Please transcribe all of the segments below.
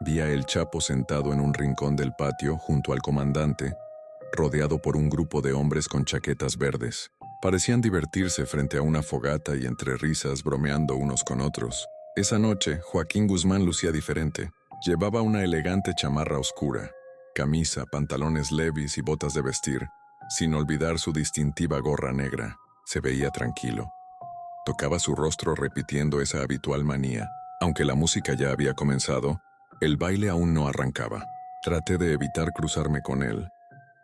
Vi a El Chapo sentado en un rincón del patio junto al comandante, rodeado por un grupo de hombres con chaquetas verdes. Parecían divertirse frente a una fogata y entre risas bromeando unos con otros. Esa noche, Joaquín Guzmán lucía diferente. Llevaba una elegante chamarra oscura, camisa, pantalones levis y botas de vestir, sin olvidar su distintiva gorra negra. Se veía tranquilo. Tocaba su rostro repitiendo esa habitual manía. Aunque la música ya había comenzado, el baile aún no arrancaba. Traté de evitar cruzarme con él,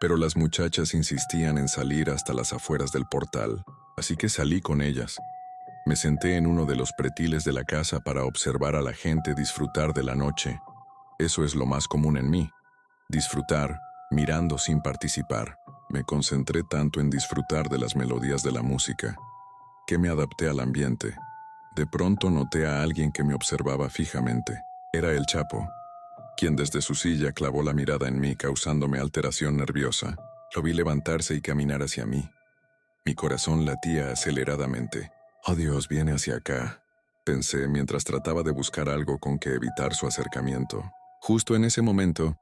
pero las muchachas insistían en salir hasta las afueras del portal, así que salí con ellas. Me senté en uno de los pretiles de la casa para observar a la gente disfrutar de la noche. Eso es lo más común en mí, disfrutar, mirando sin participar. Me concentré tanto en disfrutar de las melodías de la música, que me adapté al ambiente. De pronto noté a alguien que me observaba fijamente. Era el Chapo, quien desde su silla clavó la mirada en mí causándome alteración nerviosa. Lo vi levantarse y caminar hacia mí. Mi corazón latía aceleradamente. «Oh Dios, viene hacia acá», pensé mientras trataba de buscar algo con que evitar su acercamiento. Justo en ese momento,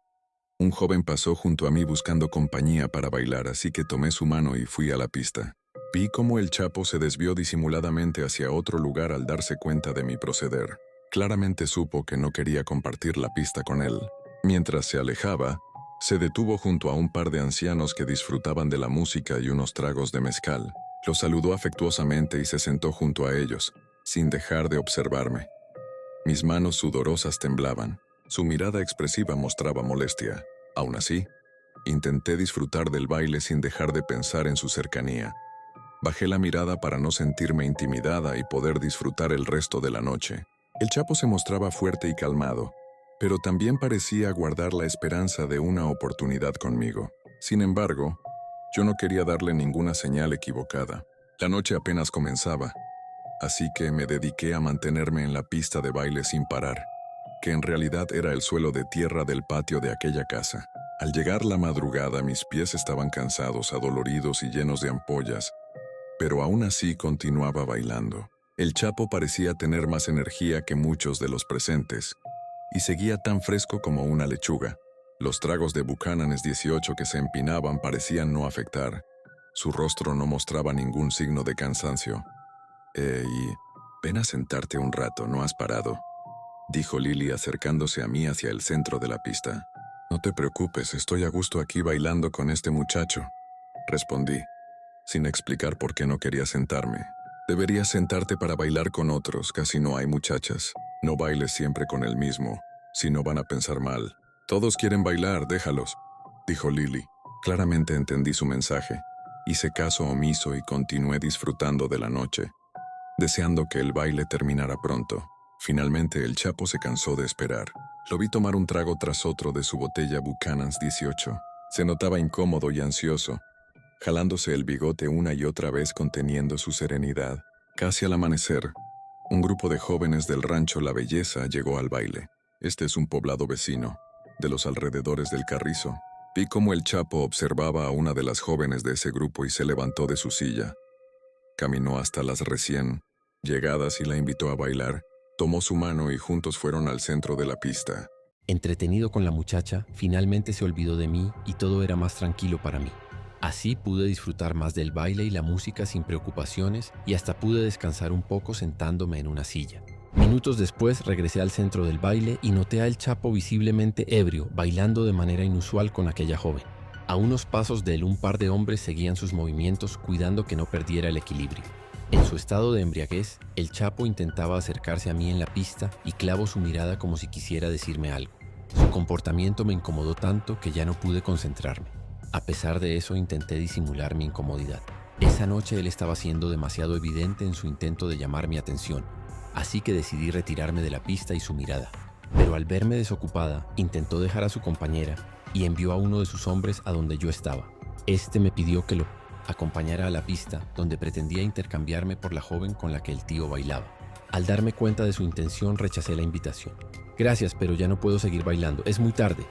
un joven pasó junto a mí buscando compañía para bailar, así que tomé su mano y fui a la pista. Vi cómo el Chapo se desvió disimuladamente hacia otro lugar al darse cuenta de mi proceder. Claramente supo que no quería compartir la pista con él. Mientras se alejaba, se detuvo junto a un par de ancianos que disfrutaban de la música y unos tragos de mezcal. Los saludó afectuosamente y se sentó junto a ellos, sin dejar de observarme. Mis manos sudorosas temblaban. Su mirada expresiva mostraba molestia. Aún así, intenté disfrutar del baile sin dejar de pensar en su cercanía. Bajé la mirada para no sentirme intimidada y poder disfrutar el resto de la noche. El Chapo se mostraba fuerte y calmado, pero también parecía guardar la esperanza de una oportunidad conmigo. Sin embargo, yo no quería darle ninguna señal equivocada. La noche apenas comenzaba, así que me dediqué a mantenerme en la pista de baile sin parar, que en realidad era el suelo de tierra del patio de aquella casa. Al llegar la madrugada, mis pies estaban cansados, adoloridos y llenos de ampollas, pero aún así continuaba bailando. El Chapo parecía tener más energía que muchos de los presentes, y seguía tan fresco como una lechuga. Los tragos de Buchanan's 18 que se empinaban parecían no afectar. Su rostro no mostraba ningún signo de cansancio. Ven a sentarte un rato, ¿no has parado?», dijo Lily acercándose a mí hacia el centro de la pista. «No te preocupes, estoy a gusto aquí bailando con este muchacho», respondí, sin explicar por qué no quería sentarme. «Deberías sentarte para bailar con otros, casi no hay muchachas. No bailes siempre con el mismo, si no van a pensar mal. Todos quieren bailar, déjalos», dijo Lily. Claramente entendí su mensaje. Hice caso omiso y continué disfrutando de la noche, deseando que el baile terminara pronto. Finalmente el Chapo se cansó de esperar. Lo vi tomar un trago tras otro de su botella Buchanan's 18. Se notaba incómodo y ansioso, jalándose el bigote una y otra vez conteniendo su serenidad. Casi al amanecer, un grupo de jóvenes del rancho La Belleza llegó al baile. Este es un poblado vecino, de los alrededores del Carrizo. Vi cómo el Chapo observaba a una de las jóvenes de ese grupo y se levantó de su silla. Caminó hasta las recién llegadas y la invitó a bailar. Tomó su mano y juntos fueron al centro de la pista. Entretenido con la muchacha, finalmente se olvidó de mí y todo era más tranquilo para mí. Así pude disfrutar más del baile y la música sin preocupaciones y hasta pude descansar un poco sentándome en una silla. Minutos después regresé al centro del baile y noté a El Chapo visiblemente ebrio, bailando de manera inusual con aquella joven. A unos pasos de él un par de hombres seguían sus movimientos cuidando que no perdiera el equilibrio. En su estado de embriaguez, El Chapo intentaba acercarse a mí en la pista y clavó su mirada como si quisiera decirme algo. Su comportamiento me incomodó tanto que ya no pude concentrarme. A pesar de eso, intenté disimular mi incomodidad. Esa noche él estaba siendo demasiado evidente en su intento de llamar mi atención, así que decidí retirarme de la pista y su mirada. Pero al verme desocupada, intentó dejar a su compañera y envió a uno de sus hombres a donde yo estaba. Este me pidió que lo acompañara a la pista, donde pretendía intercambiarme por la joven con la que el tío bailaba. Al darme cuenta de su intención, rechacé la invitación. «Gracias, pero ya no puedo seguir bailando, es muy tarde»,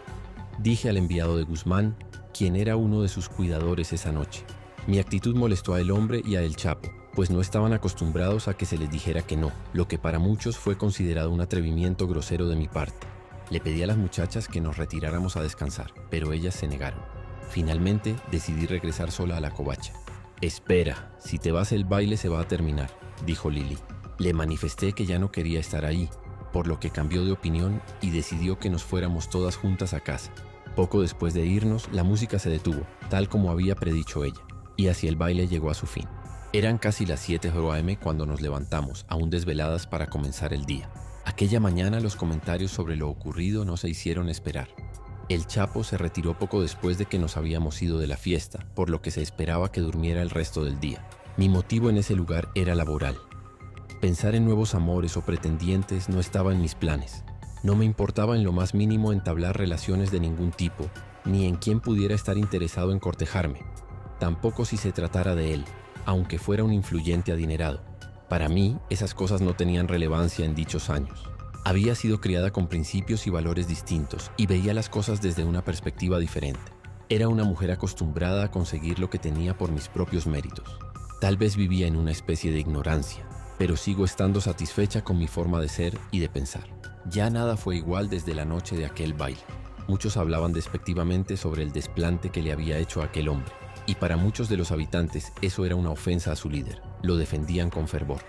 dije al enviado de Guzmán, quien era uno de sus cuidadores esa noche. Mi actitud molestó a el hombre y a El Chapo, pues no estaban acostumbrados a que se les dijera que no, lo que para muchos fue considerado un atrevimiento grosero de mi parte. Le pedí a las muchachas que nos retiráramos a descansar, pero ellas se negaron. Finalmente decidí regresar sola a la covacha. «Espera, si te vas el baile se va a terminar», dijo Lily. Le manifesté que ya no quería estar ahí, por lo que cambió de opinión y decidió que nos fuéramos todas juntas a casa. Poco después de irnos, la música se detuvo, tal como había predicho ella, y así el baile llegó a su fin. Eran casi las 7 am cuando nos levantamos, aún desveladas para comenzar el día. Aquella mañana los comentarios sobre lo ocurrido no se hicieron esperar. El Chapo se retiró poco después de que nos habíamos ido de la fiesta, por lo que se esperaba que durmiera el resto del día. Mi motivo en ese lugar era laboral. Pensar en nuevos amores o pretendientes no estaba en mis planes. No me importaba en lo más mínimo entablar relaciones de ningún tipo, ni en quién pudiera estar interesado en cortejarme. Tampoco si se tratara de él, aunque fuera un influyente adinerado. Para mí, esas cosas no tenían relevancia en dichos años. Había sido criada con principios y valores distintos y veía las cosas desde una perspectiva diferente. Era una mujer acostumbrada a conseguir lo que tenía por mis propios méritos. Tal vez vivía en una especie de ignorancia, pero sigo estando satisfecha con mi forma de ser y de pensar. Ya nada fue igual desde la noche de aquel baile. Muchos hablaban despectivamente sobre el desplante que le había hecho a aquel hombre, y para muchos de los habitantes eso era una ofensa a su líder. Lo defendían con fervor.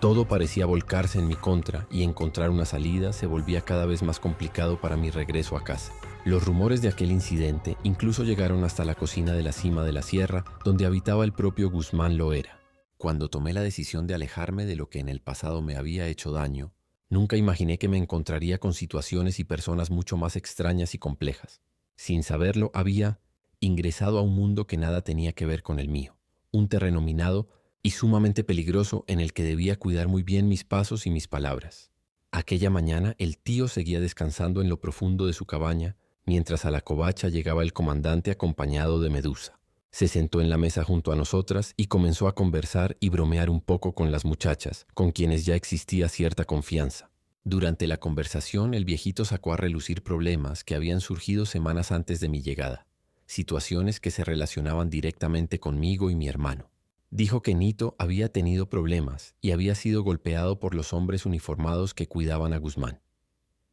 Todo parecía volcarse en mi contra y encontrar una salida se volvía cada vez más complicado para mi regreso a casa. Los rumores de aquel incidente incluso llegaron hasta la cocina de la cima de la sierra, donde habitaba el propio Guzmán Loera. Cuando tomé la decisión de alejarme de lo que en el pasado me había hecho daño, nunca imaginé que me encontraría con situaciones y personas mucho más extrañas y complejas. Sin saberlo, había ingresado a un mundo que nada tenía que ver con el mío, un terreno minado y sumamente peligroso en el que debía cuidar muy bien mis pasos y mis palabras. Aquella mañana el tío seguía descansando en lo profundo de su cabaña, mientras a la covacha llegaba el comandante acompañado de Medusa. Se sentó en la mesa junto a nosotras y comenzó a conversar y bromear un poco con las muchachas, con quienes ya existía cierta confianza. Durante la conversación, el viejito sacó a relucir problemas que habían surgido semanas antes de mi llegada, situaciones que se relacionaban directamente conmigo y mi hermano. Dijo que Nito había tenido problemas y había sido golpeado por los hombres uniformados que cuidaban a Guzmán.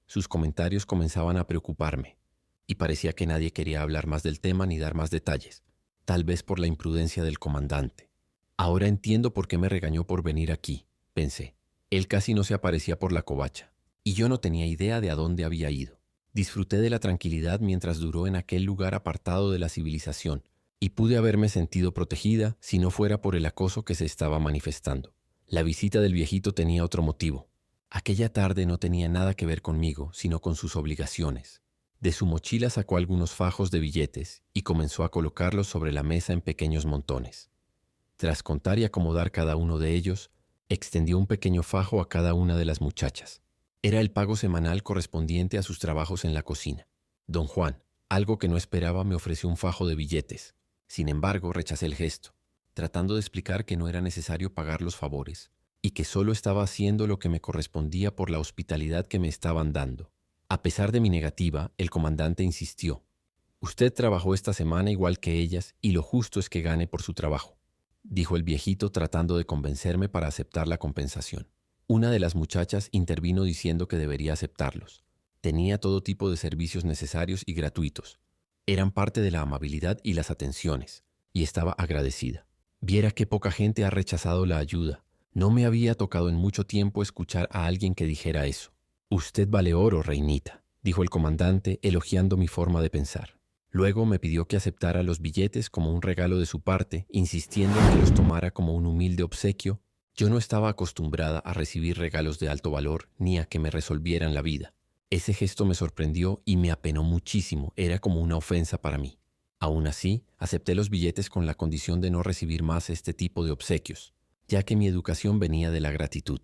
Sus comentarios comenzaban a preocuparme, y parecía que nadie quería hablar más del tema ni dar más detalles. Tal vez por la imprudencia del comandante. Ahora entiendo por qué me regañó por venir aquí, pensé. Él casi no se aparecía por la covacha, y yo no tenía idea de a dónde había ido. Disfruté de la tranquilidad mientras duró en aquel lugar apartado de la civilización, y pude haberme sentido protegida si no fuera por el acoso que se estaba manifestando. La visita del viejito tenía otro motivo. Aquella tarde no tenía nada que ver conmigo, sino con sus obligaciones. De su mochila sacó algunos fajos de billetes y comenzó a colocarlos sobre la mesa en pequeños montones. Tras contar y acomodar cada uno de ellos, extendió un pequeño fajo a cada una de las muchachas. Era el pago semanal correspondiente a sus trabajos en la cocina. Don Juan, algo que no esperaba, me ofreció un fajo de billetes. Sin embargo, rechacé el gesto, tratando de explicar que no era necesario pagar los favores y que solo estaba haciendo lo que me correspondía por la hospitalidad que me estaban dando. A pesar de mi negativa, el comandante insistió. «Usted trabajó esta semana igual que ellas y lo justo es que gane por su trabajo», dijo el viejito tratando de convencerme para aceptar la compensación. Una de las muchachas intervino diciendo que debería aceptarlos. Tenía todo tipo de servicios necesarios y gratuitos. Eran parte de la amabilidad y las atenciones, y estaba agradecida. Viera qué poca gente ha rechazado la ayuda. No me había tocado en mucho tiempo escuchar a alguien que dijera eso. «Usted vale oro, reinita», dijo el comandante, elogiando mi forma de pensar. Luego me pidió que aceptara los billetes como un regalo de su parte, insistiendo en que los tomara como un humilde obsequio. Yo no estaba acostumbrada a recibir regalos de alto valor ni a que me resolvieran la vida. Ese gesto me sorprendió y me apenó muchísimo, era como una ofensa para mí. Aún así, acepté los billetes con la condición de no recibir más este tipo de obsequios, ya que mi educación venía de la gratitud.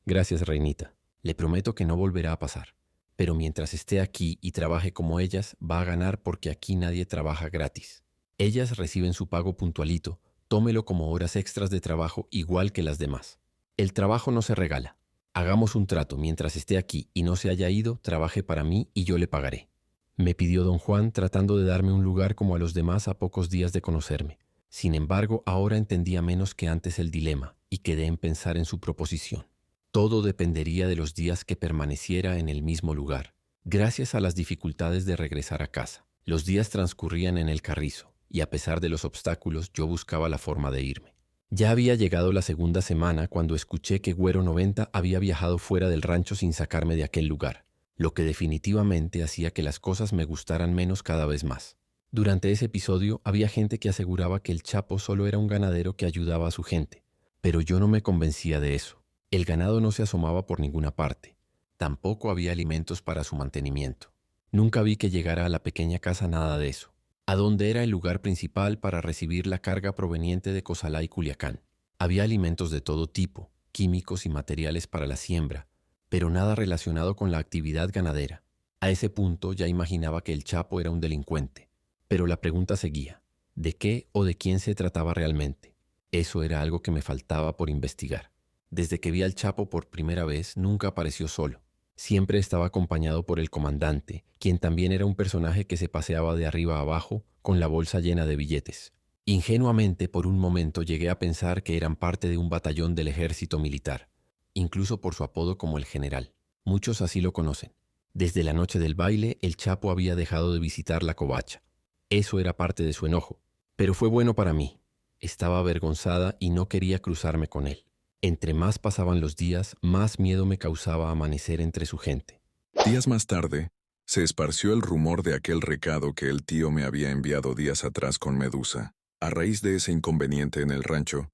«Gracias, reinita. Le prometo que no volverá a pasar. Pero mientras esté aquí y trabaje como ellas, va a ganar porque aquí nadie trabaja gratis. Ellas reciben su pago puntualito, tómelo como horas extras de trabajo igual que las demás. El trabajo no se regala. Hagamos un trato, mientras esté aquí y no se haya ido, trabaje para mí y yo le pagaré», me pidió don Juan, tratando de darme un lugar como a los demás a pocos días de conocerme. Sin embargo, ahora entendía menos que antes el dilema y quedé en pensar en su proposición. Todo dependería de los días que permaneciera en el mismo lugar. Gracias a las dificultades de regresar a casa, los días transcurrían en el carrizo, y a pesar de los obstáculos yo buscaba la forma de irme. Ya había llegado la segunda semana cuando escuché que Güero 90 había viajado fuera del rancho sin sacarme de aquel lugar, lo que definitivamente hacía que las cosas me gustaran menos cada vez más. Durante ese episodio había gente que aseguraba que el Chapo solo era un ganadero que ayudaba a su gente, pero yo no me convencía de eso. El ganado no se asomaba por ninguna parte. Tampoco había alimentos para su mantenimiento. Nunca vi que llegara a la pequeña casa nada de eso, a donde era el lugar principal para recibir la carga proveniente de Cozalá y Culiacán. Había alimentos de todo tipo, químicos y materiales para la siembra, pero nada relacionado con la actividad ganadera. A ese punto ya imaginaba que el Chapo era un delincuente. Pero la pregunta seguía: ¿de qué o de quién se trataba realmente? Eso era algo que me faltaba por investigar. Desde que vi al Chapo por primera vez, nunca apareció solo. Siempre estaba acompañado por el comandante, quien también era un personaje que se paseaba de arriba a abajo con la bolsa llena de billetes. Ingenuamente, por un momento llegué a pensar que eran parte de un batallón del ejército militar, incluso por su apodo como el general. Muchos así lo conocen. Desde la noche del baile, el Chapo había dejado de visitar la covacha. Eso era parte de su enojo, pero fue bueno para mí. Estaba avergonzada y no quería cruzarme con él. Entre más pasaban los días, más miedo me causaba amanecer entre su gente. Días más tarde, se esparció el rumor de aquel recado que el tío me había enviado días atrás con Medusa. A raíz de ese inconveniente en el rancho,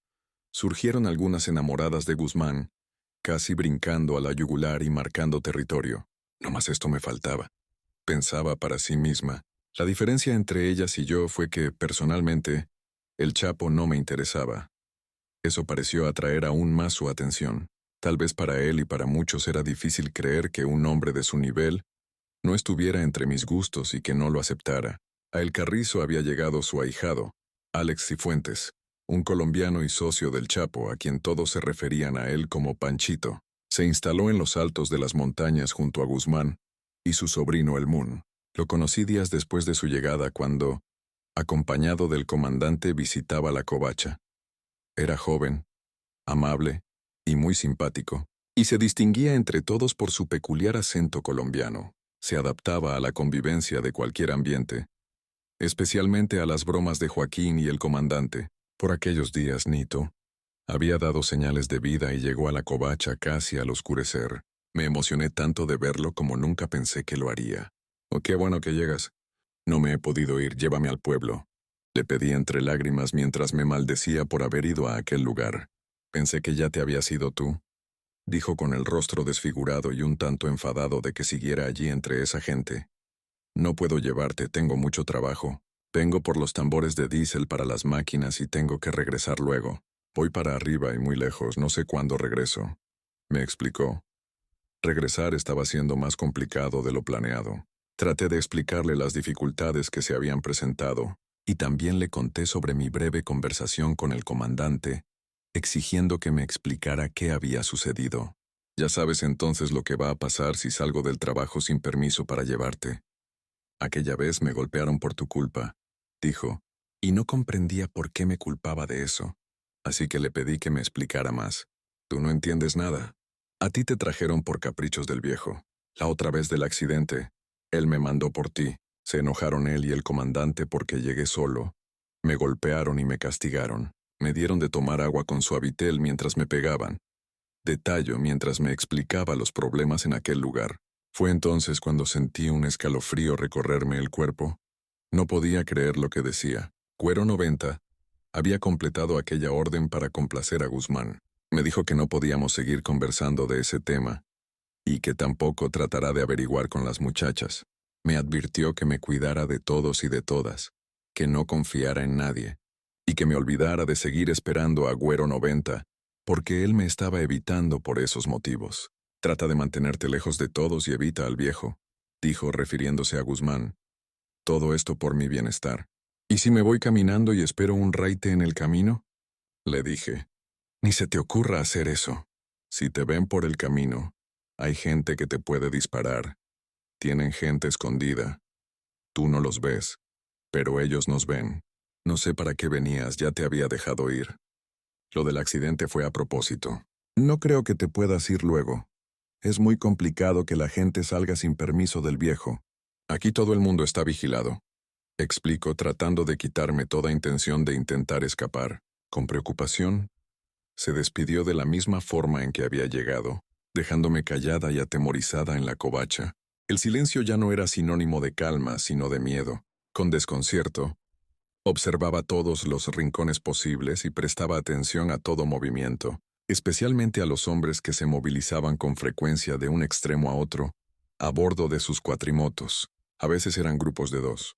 surgieron algunas enamoradas de Guzmán, casi brincando a la yugular y marcando territorio. No más esto me faltaba, pensaba para sí misma. La diferencia entre ellas y yo fue que, personalmente, el Chapo no me interesaba. Eso pareció atraer aún más su atención. Tal vez para él y para muchos era difícil creer que un hombre de su nivel no estuviera entre mis gustos y que no lo aceptara. A El Carrizo había llegado su ahijado, Alex Cifuentes, un colombiano y socio del Chapo a quien todos se referían a él como Panchito. Se instaló en los altos de las montañas junto a Guzmán y su sobrino El Mun. Lo conocí días después de su llegada cuando, acompañado del comandante, visitaba la covacha. Era joven, amable y muy simpático, y se distinguía entre todos por su peculiar acento colombiano. Se adaptaba a la convivencia de cualquier ambiente, especialmente a las bromas de Joaquín y el comandante. Por aquellos días, Nito había dado señales de vida y llegó a la covacha casi al oscurecer. Me emocioné tanto de verlo como nunca pensé que lo haría. «Oh, qué bueno que llegas. No me he podido ir, llévame al pueblo», le pedí entre lágrimas mientras me maldecía por haber ido a aquel lugar. «Pensé que ya te habías ido tú», dijo con el rostro desfigurado y un tanto enfadado de que siguiera allí entre esa gente. «No puedo llevarte, tengo mucho trabajo. Vengo por los tambores de diésel para las máquinas y tengo que regresar luego. Voy para arriba y muy lejos, no sé cuándo regreso», me explicó. Regresar estaba siendo más complicado de lo planeado. Traté de explicarle las dificultades que se habían presentado, y también le conté sobre mi breve conversación con el comandante, exigiendo que me explicara qué había sucedido. «Ya sabes entonces lo que va a pasar si salgo del trabajo sin permiso para llevarte. Aquella vez me golpearon por tu culpa», dijo, y no comprendía por qué me culpaba de eso. Así que le pedí que me explicara más. «Tú no entiendes nada. A ti te trajeron por caprichos del viejo. La otra vez del accidente, él me mandó por ti. Se enojaron él y el comandante porque llegué solo. Me golpearon y me castigaron. Me dieron de tomar agua con suavitel mientras me pegaban. De tallo mientras me explicaba los problemas en aquel lugar. Fue entonces cuando sentí un escalofrío recorrerme el cuerpo. No podía creer lo que decía. Güero 90 había completado aquella orden para complacer a Guzmán. Me dijo que no podíamos seguir conversando de ese tema y que tampoco tratará de averiguar con las muchachas. Me advirtió que me cuidara de todos y de todas, que no confiara en nadie, y que me olvidara de seguir esperando a Güero 90, porque él me estaba evitando por esos motivos. «Trata de mantenerte lejos de todos y evita al viejo», dijo refiriéndose a Guzmán. «Todo esto por mi bienestar». «¿Y si me voy caminando y espero un raite en el camino?», le dije. «Ni se te ocurra hacer eso. Si te ven por el camino, hay gente que te puede disparar. Tienen gente escondida. Tú no los ves, pero ellos nos ven. No sé para qué venías, ya te había dejado ir. Lo del accidente fue a propósito. No creo que te puedas ir luego. Es muy complicado que la gente salga sin permiso del viejo. Aquí todo el mundo está vigilado. Explico tratando de quitarme toda intención de intentar escapar. Con preocupación, se despidió de la misma forma en que había llegado, dejándome callada y atemorizada en la covacha. El silencio ya no era sinónimo de calma, sino de miedo. Con desconcierto, observaba todos los rincones posibles y prestaba atención a todo movimiento, especialmente a los hombres que se movilizaban con frecuencia de un extremo a otro, a bordo de sus cuatrimotos. A veces eran grupos de 2.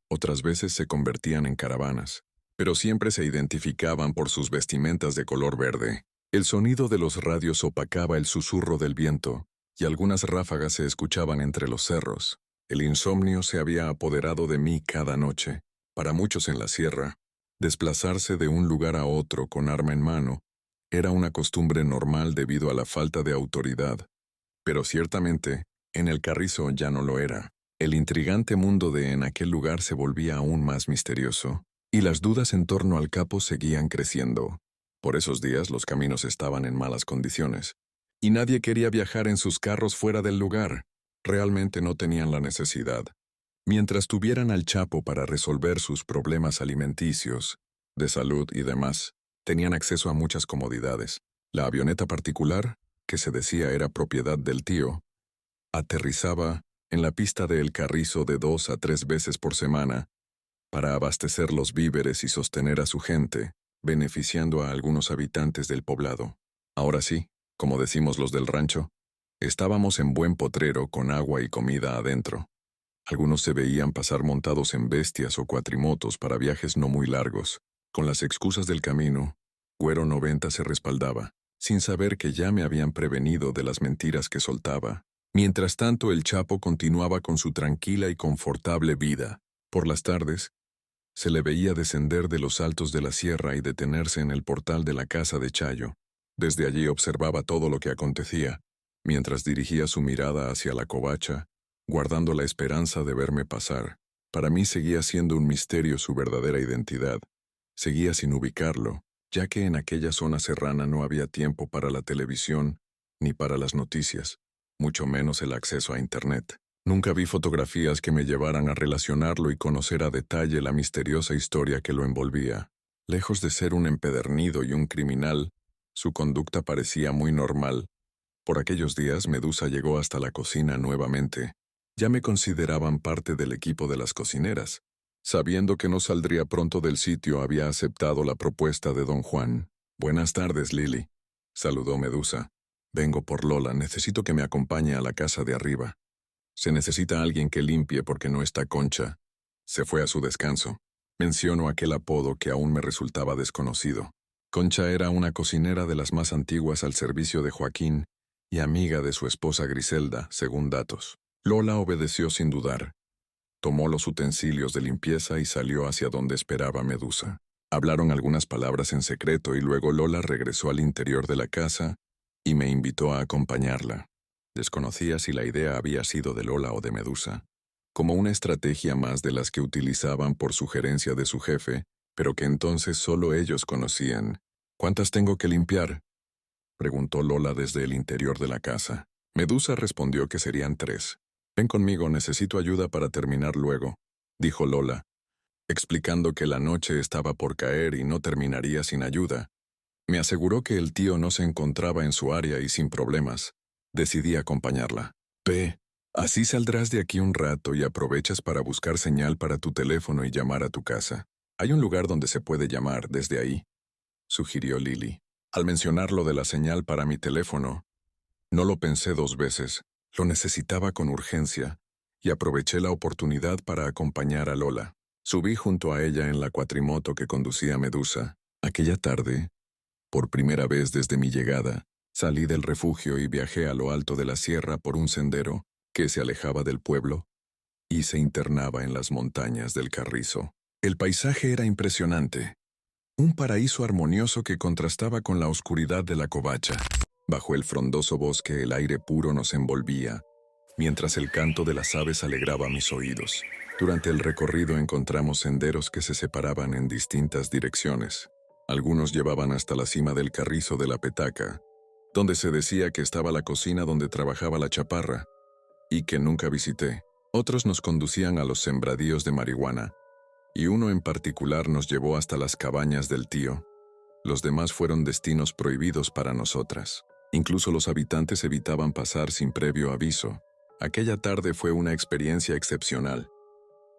Otras veces se convertían en caravanas, pero siempre se identificaban por sus vestimentas de color verde. El sonido de los radios opacaba el susurro del viento, y algunas ráfagas se escuchaban entre los cerros. El insomnio se había apoderado de mí cada noche. Para muchos en la sierra, desplazarse de un lugar a otro con arma en mano era una costumbre normal debido a la falta de autoridad. Pero ciertamente, en el Carrizo ya no lo era. El intrigante mundo de en aquel lugar se volvía aún más misterioso, y las dudas en torno al capo seguían creciendo. Por esos días los caminos estaban en malas condiciones, y nadie quería viajar en sus carros fuera del lugar. Realmente no tenían la necesidad. Mientras tuvieran al Chapo para resolver sus problemas alimenticios, de salud y demás, tenían acceso a muchas comodidades. La avioneta particular, que se decía era propiedad del tío, aterrizaba en la pista de El Carrizo de 2 a 3 veces por semana para abastecer los víveres y sostener a su gente, beneficiando a algunos habitantes del poblado. Ahora sí, como decimos los del rancho, estábamos en buen potrero con agua y comida adentro. Algunos se veían pasar montados en bestias o cuatrimotos para viajes no muy largos. Con las excusas del camino, Güero 90 se respaldaba, sin saber que ya me habían prevenido de las mentiras que soltaba. Mientras tanto, el Chapo continuaba con su tranquila y confortable vida. Por las tardes, se le veía descender de los altos de la sierra y detenerse en el portal de la casa de Chayo. Desde allí observaba todo lo que acontecía, mientras dirigía su mirada hacia la covacha, guardando la esperanza de verme pasar. Para mí seguía siendo un misterio su verdadera identidad. Seguía sin ubicarlo, ya que en aquella zona serrana no había tiempo para la televisión ni para las noticias, mucho menos el acceso a Internet. Nunca vi fotografías que me llevaran a relacionarlo y conocer a detalle la misteriosa historia que lo envolvía. Lejos de ser un empedernido y un criminal, su conducta parecía muy normal. Por aquellos días Medusa llegó hasta la cocina nuevamente. Ya me consideraban parte del equipo de las cocineras. Sabiendo que no saldría pronto del sitio, había aceptado la propuesta de don Juan. «Buenas tardes, Lili», saludó Medusa. «Vengo por Lola, necesito que me acompañe a la casa de arriba. Se necesita alguien que limpie porque no está Concha. Se fue a su descanso». Menciono aquel apodo que aún me resultaba desconocido. Concha era una cocinera de las más antiguas al servicio de Joaquín y amiga de su esposa Griselda, según datos. Lola obedeció sin dudar. Tomó los utensilios de limpieza y salió hacia donde esperaba Medusa. Hablaron algunas palabras en secreto y luego Lola regresó al interior de la casa y me invitó a acompañarla. Desconocía si la idea había sido de Lola o de Medusa, como una estrategia más de las que utilizaban por sugerencia de su jefe, pero que entonces solo ellos conocían. «¿Cuántas tengo que limpiar?», preguntó Lola desde el interior de la casa. Medusa respondió que serían 3. «Ven conmigo, necesito ayuda para terminar luego», dijo Lola, explicando que la noche estaba por caer y no terminaría sin ayuda. Me aseguró que el tío no se encontraba en su área y sin problemas. Decidí acompañarla. «Ve, así saldrás de aquí un rato y aprovechas para buscar señal para tu teléfono y llamar a tu casa. Hay un lugar donde se puede llamar desde ahí», sugirió Lili. Al mencionar lo de la señal para mi teléfono, no lo pensé 2 veces. Lo necesitaba con urgencia, y aproveché la oportunidad para acompañar a Lola. Subí junto a ella en la cuatrimoto que conducía Medusa. Aquella tarde, por primera vez desde mi llegada, salí del refugio y viajé a lo alto de la sierra por un sendero que se alejaba del pueblo y se internaba en las montañas del Carrizo. El paisaje era impresionante. Un paraíso armonioso que contrastaba con la oscuridad de la covacha. Bajo el frondoso bosque el aire puro nos envolvía, mientras el canto de las aves alegraba mis oídos. Durante el recorrido encontramos senderos que se separaban en distintas direcciones. Algunos llevaban hasta la cima del Carrizo de la Petaca, donde se decía que estaba la cocina donde trabajaba la chaparra, y que nunca visité. Otros nos conducían a los sembradíos de marihuana, y uno en particular nos llevó hasta las cabañas del tío. Los demás fueron destinos prohibidos para nosotras. Incluso los habitantes evitaban pasar sin previo aviso. Aquella tarde fue una experiencia excepcional,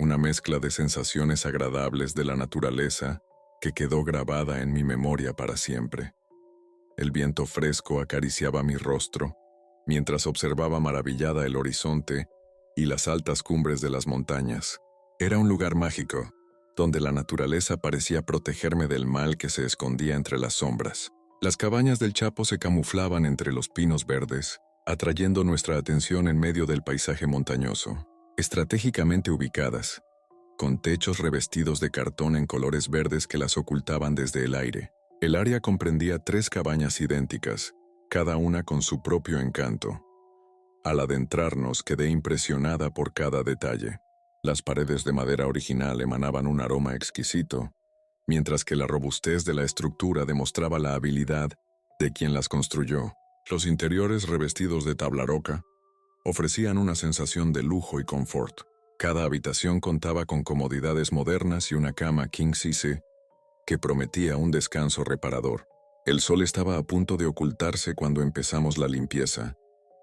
una mezcla de sensaciones agradables de la naturaleza que quedó grabada en mi memoria para siempre. El viento fresco acariciaba mi rostro, mientras observaba maravillada el horizonte y las altas cumbres de las montañas. Era un lugar mágico, donde la naturaleza parecía protegerme del mal que se escondía entre las sombras. Las cabañas del Chapo se camuflaban entre los pinos verdes, atrayendo nuestra atención en medio del paisaje montañoso. Estratégicamente ubicadas, con techos revestidos de cartón en colores verdes que las ocultaban desde el aire. El área comprendía 3 cabañas idénticas, cada una con su propio encanto. Al adentrarnos quedé impresionada por cada detalle. Las paredes de madera original emanaban un aroma exquisito, mientras que la robustez de la estructura demostraba la habilidad de quien las construyó. Los interiores revestidos de tabla roca ofrecían una sensación de lujo y confort. Cada habitación contaba con comodidades modernas y una cama king size que prometía un descanso reparador. El sol estaba a punto de ocultarse cuando empezamos la limpieza,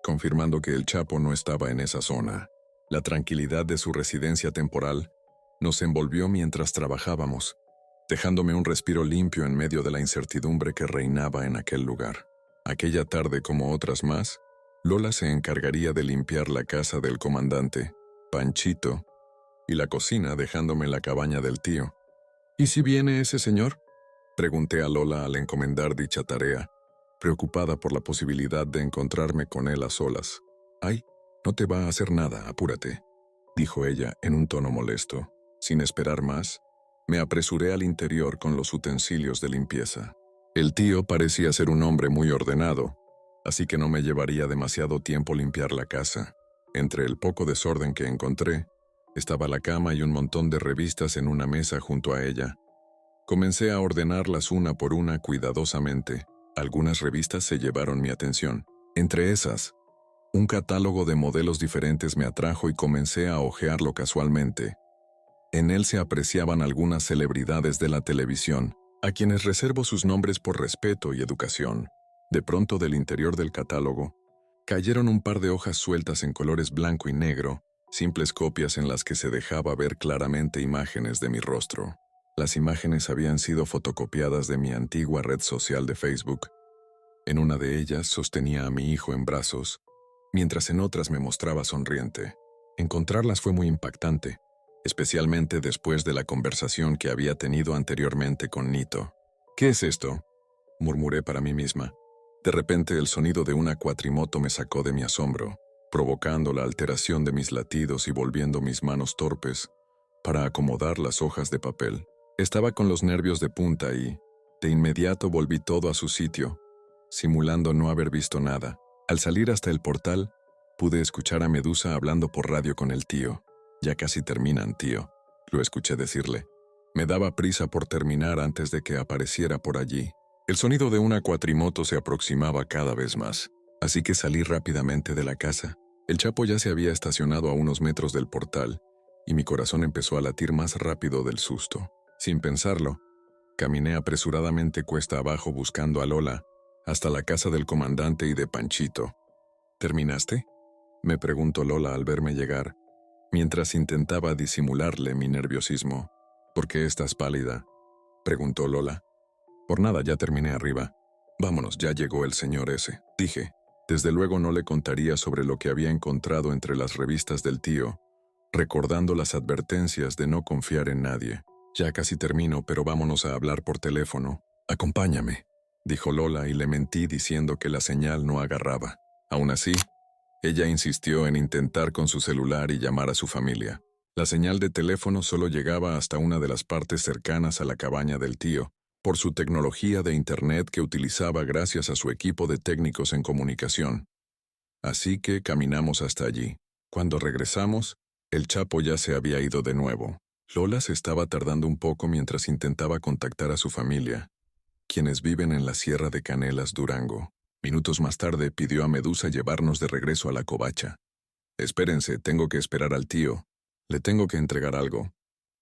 confirmando que el Chapo no estaba en esa zona. La tranquilidad de su residencia temporal nos envolvió mientras trabajábamos, dejándome un respiro limpio en medio de la incertidumbre que reinaba en aquel lugar. Aquella tarde, como otras más, Lola se encargaría de limpiar la casa del comandante, Panchito, y la cocina, dejándome la cabaña del tío. ¿Y si viene ese señor?, pregunté a Lola al encomendar dicha tarea, preocupada por la posibilidad de encontrarme con él a solas. «Ay, no te va a hacer nada, apúrate», dijo ella en un tono molesto. Sin esperar más, me apresuré al interior con los utensilios de limpieza. El tío parecía ser un hombre muy ordenado, así que no me llevaría demasiado tiempo limpiar la casa. Entre el poco desorden que encontré, estaba la cama y un montón de revistas en una mesa junto a ella. Comencé a ordenarlas una por una cuidadosamente. Algunas revistas se llevaron mi atención. Entre esas, un catálogo de modelos diferentes me atrajo y comencé a hojearlo casualmente. En él se apreciaban algunas celebridades de la televisión, a quienes reservo sus nombres por respeto y educación. De pronto, del interior del catálogo, cayeron un par de hojas sueltas en colores blanco y negro, simples copias en las que se dejaba ver claramente imágenes de mi rostro. Las imágenes habían sido fotocopiadas de mi antigua red social de Facebook. En una de ellas sostenía a mi hijo en brazos, mientras en otras me mostraba sonriente. Encontrarlas fue muy impactante, especialmente después de la conversación que había tenido anteriormente con Nito. «¿Qué es esto?», murmuré para mí misma. De repente el sonido de una cuatrimoto me sacó de mi asombro, provocando la alteración de mis latidos y volviendo mis manos torpes para acomodar las hojas de papel. Estaba con los nervios de punta y, de inmediato, volví todo a su sitio, simulando no haber visto nada. Al salir hasta el portal, pude escuchar a Medusa hablando por radio con el tío. «Ya casi terminan, tío», lo escuché decirle. Me daba prisa por terminar antes de que apareciera por allí. El sonido de una cuatrimoto se aproximaba cada vez más, así que salí rápidamente de la casa. El Chapo ya se había estacionado a unos metros del portal, y mi corazón empezó a latir más rápido del susto. Sin pensarlo, caminé apresuradamente cuesta abajo buscando a Lola, hasta la casa del comandante y de Panchito. «¿Terminaste?», me preguntó Lola al verme llegar, mientras intentaba disimularle mi nerviosismo. «¿Por qué estás pálida?», preguntó Lola. «Por nada, ya terminé arriba. Vámonos, ya llegó el señor ese», dije. Desde luego no le contaría sobre lo que había encontrado entre las revistas del tío, recordando las advertencias de no confiar en nadie. «Ya casi termino, pero vámonos a hablar por teléfono». «Acompáñame», dijo Lola, y le mentí diciendo que la señal no agarraba. Aún así, ella insistió en intentar con su celular y llamar a su familia. La señal de teléfono solo llegaba hasta una de las partes cercanas a la cabaña del tío, por su tecnología de Internet que utilizaba gracias a su equipo de técnicos en comunicación. Así que caminamos hasta allí. Cuando regresamos, el Chapo ya se había ido de nuevo. Lola se estaba tardando un poco mientras intentaba contactar a su familia, quienes viven en la Sierra de Canelas, Durango. Minutos más tarde pidió a Medusa llevarnos de regreso a la covacha. Espérense, tengo que esperar al tío. Le tengo que entregar algo,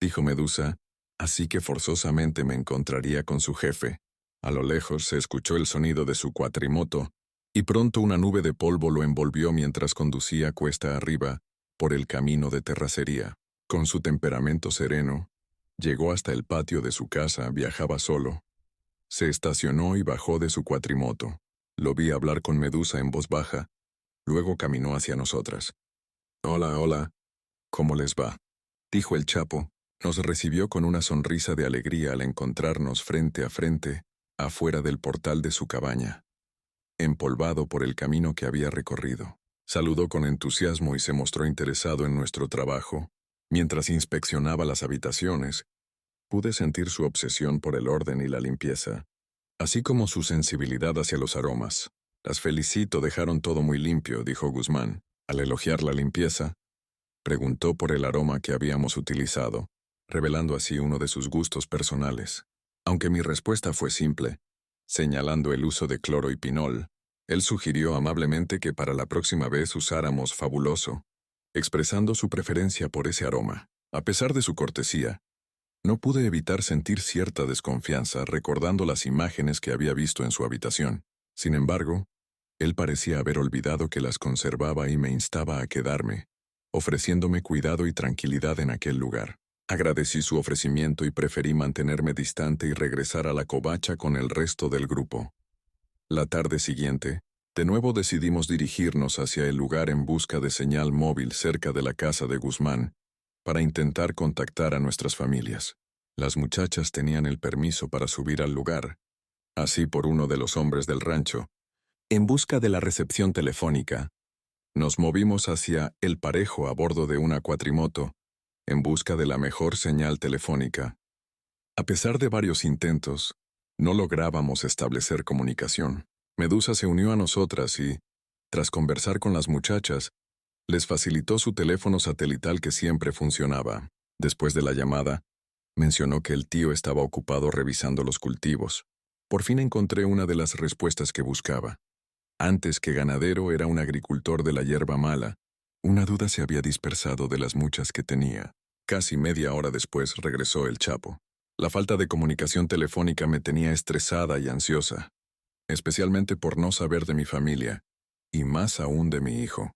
dijo Medusa, así que forzosamente me encontraría con su jefe. A lo lejos se escuchó el sonido de su cuatrimoto, y pronto una nube de polvo lo envolvió mientras conducía cuesta arriba por el camino de terracería. Con su temperamento sereno, llegó hasta el patio de su casa, viajaba solo. Se estacionó y bajó de su cuatrimoto. Lo vi hablar con Medusa en voz baja, luego caminó hacia nosotras. Hola, hola. ¿Cómo les va? Dijo el Chapo. Nos recibió con una sonrisa de alegría al encontrarnos frente a frente, afuera del portal de su cabaña, empolvado por el camino que había recorrido. Saludó con entusiasmo y se mostró interesado en nuestro trabajo. Mientras inspeccionaba las habitaciones, pude sentir su obsesión por el orden y la limpieza, así como su sensibilidad hacia los aromas. Las felicito, dejaron todo muy limpio, dijo Guzmán. Al elogiar la limpieza, preguntó por el aroma que habíamos utilizado, revelando así uno de sus gustos personales. Aunque mi respuesta fue simple, señalando el uso de cloro y pinol, él sugirió amablemente que para la próxima vez usáramos Fabuloso, expresando su preferencia por ese aroma. A pesar de su cortesía, no pude evitar sentir cierta desconfianza recordando las imágenes que había visto en su habitación. Sin embargo, él parecía haber olvidado que las conservaba y me instaba a quedarme, ofreciéndome cuidado y tranquilidad en aquel lugar. Agradecí su ofrecimiento y preferí mantenerme distante y regresar a la covacha con el resto del grupo. La tarde siguiente, de nuevo decidimos dirigirnos hacia el lugar en busca de señal móvil cerca de la casa de Guzmán, para intentar contactar a nuestras familias. Las muchachas tenían el permiso para subir al lugar, así por uno de los hombres del rancho. En busca de la recepción telefónica, nos movimos hacia El Parejo a bordo de una cuatrimoto, en busca de la mejor señal telefónica. A pesar de varios intentos, no lográbamos establecer comunicación. Medusa se unió a nosotras y, tras conversar con las muchachas, les facilitó su teléfono satelital que siempre funcionaba. Después de la llamada, mencionó que el tío estaba ocupado revisando los cultivos. Por fin encontré una de las respuestas que buscaba. Antes que ganadero era un agricultor de la hierba mala. Una duda se había dispersado de las muchas que tenía. Casi media hora después regresó el Chapo. La falta de comunicación telefónica me tenía estresada y ansiosa, especialmente por no saber de mi familia, y más aún de mi hijo.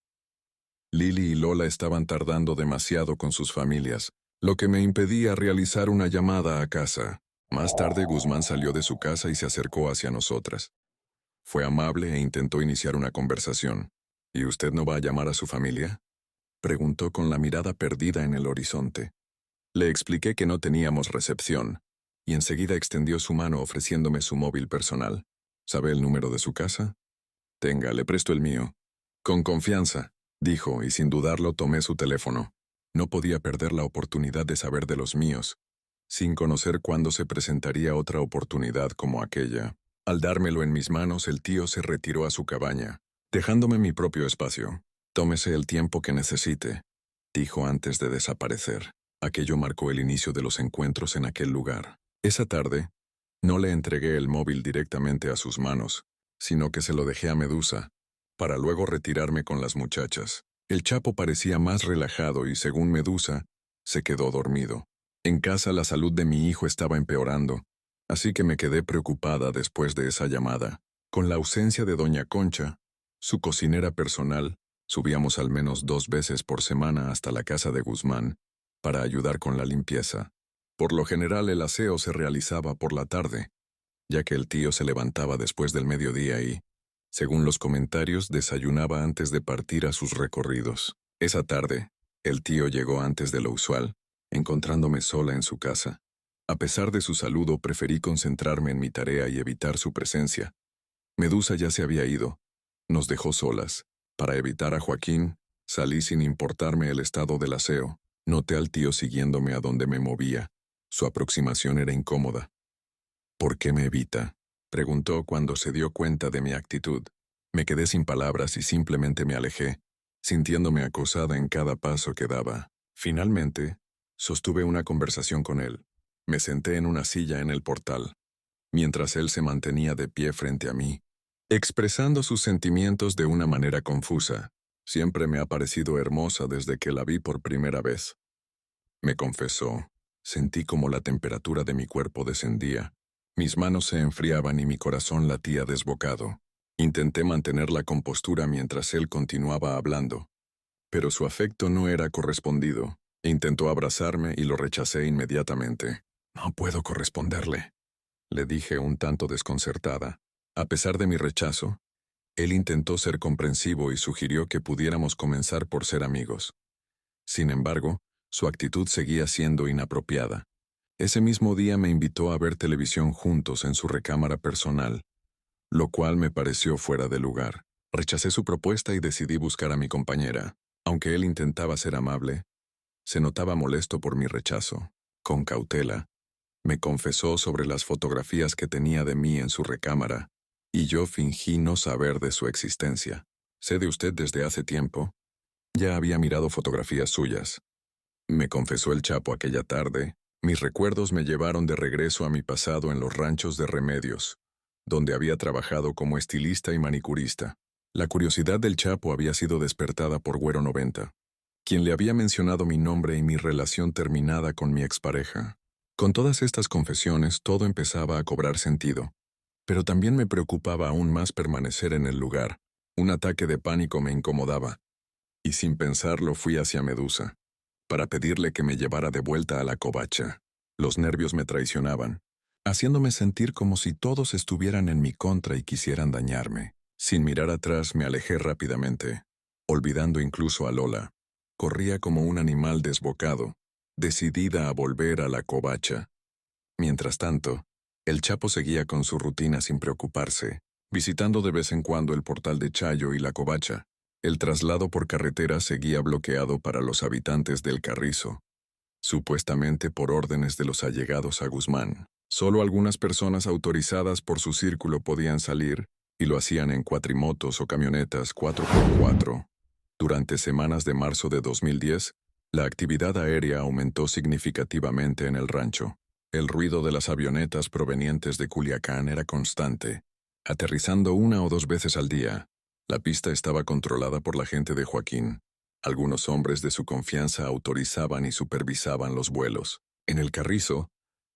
Lili y Lola estaban tardando demasiado con sus familias, lo que me impedía realizar una llamada a casa. Más tarde Guzmán salió de su casa y se acercó hacia nosotras. Fue amable e intentó iniciar una conversación. ¿Y usted no va a llamar a su familia?, preguntó con la mirada perdida en el horizonte. Le expliqué que no teníamos recepción, y enseguida extendió su mano ofreciéndome su móvil personal. ¿Sabe el número de su casa? Tenga, le presto el mío. Con confianza, dijo, y sin dudarlo tomé su teléfono. No podía perder la oportunidad de saber de los míos, sin conocer cuándo se presentaría otra oportunidad como aquella. Al dármelo en mis manos, el tío se retiró a su cabaña, dejándome mi propio espacio. Tómese el tiempo que necesite, dijo antes de desaparecer. Aquello marcó el inicio de los encuentros en aquel lugar. Esa tarde, no le entregué el móvil directamente a sus manos, sino que se lo dejé a Medusa, para luego retirarme con las muchachas. El Chapo parecía más relajado y, según Medusa, se quedó dormido. En casa la salud de mi hijo estaba empeorando, así que me quedé preocupada después de esa llamada. Con la ausencia de doña Concha, su cocinera personal, subíamos al menos 2 veces por semana hasta la casa de Guzmán para ayudar con la limpieza. Por lo general el aseo se realizaba por la tarde, ya que el tío se levantaba después del mediodía y, según los comentarios, desayunaba antes de partir a sus recorridos. Esa tarde, el tío llegó antes de lo usual, encontrándome sola en su casa. A pesar de su saludo, preferí concentrarme en mi tarea y evitar su presencia. Medusa ya se había ido. Nos dejó solas. Para evitar a Joaquín, salí sin importarme el estado del aseo. Noté al tío siguiéndome a donde me movía. Su aproximación era incómoda. ¿Por qué me evita?, preguntó cuando se dio cuenta de mi actitud. Me quedé sin palabras y simplemente me alejé, sintiéndome acosada en cada paso que daba. Finalmente, sostuve una conversación con él. Me senté en una silla en el portal, mientras él se mantenía de pie frente a mí, expresando sus sentimientos de una manera confusa. Siempre me ha parecido hermosa desde que la vi por primera vez. Me confesó. Sentí como la temperatura de mi cuerpo descendía. Mis manos se enfriaban y mi corazón latía desbocado. Intenté mantener la compostura mientras él continuaba hablando, pero su afecto no era correspondido. Intentó abrazarme y lo rechacé inmediatamente. No puedo corresponderle, le dije un tanto desconcertada. A pesar de mi rechazo, él intentó ser comprensivo y sugirió que pudiéramos comenzar por ser amigos. Sin embargo, su actitud seguía siendo inapropiada. Ese mismo día me invitó a ver televisión juntos en su recámara personal, lo cual me pareció fuera de lugar. Rechacé su propuesta y decidí buscar a mi compañera. Aunque él intentaba ser amable, se notaba molesto por mi rechazo. Con cautela, me confesó sobre las fotografías que tenía de mí en su recámara, y yo fingí no saber de su existencia. Sé de usted desde hace tiempo. Ya había mirado fotografías suyas. Me confesó el Chapo aquella tarde. Mis recuerdos me llevaron de regreso a mi pasado en los ranchos de Remedios, donde había trabajado como estilista y manicurista. La curiosidad del Chapo había sido despertada por Güero 90, quien le había mencionado mi nombre y mi relación terminada con mi expareja. Con todas estas confesiones, todo empezaba a cobrar sentido, pero también me preocupaba aún más permanecer en el lugar. Un ataque de pánico me incomodaba, y sin pensarlo fui hacia Medusa, para pedirle que me llevara de vuelta a la covacha. Los nervios me traicionaban, haciéndome sentir como si todos estuvieran en mi contra y quisieran dañarme. Sin mirar atrás me alejé rápidamente, olvidando incluso a Lola. Corría como un animal desbocado, decidida a volver a la covacha. Mientras tanto, el Chapo seguía con su rutina sin preocuparse, visitando de vez en cuando el portal de Chayo y la covacha. El traslado por carretera seguía bloqueado para los habitantes del Carrizo, supuestamente por órdenes de los allegados a Guzmán. Solo algunas personas autorizadas por su círculo podían salir, y lo hacían en cuatrimotos o camionetas 4x4. Durante semanas de marzo de 2010, la actividad aérea aumentó significativamente en el rancho. El ruido de las avionetas provenientes de Culiacán era constante, aterrizando 1 o 2 veces al día. La pista estaba controlada por la gente de Joaquín. Algunos hombres de su confianza autorizaban y supervisaban los vuelos. En el Carrizo,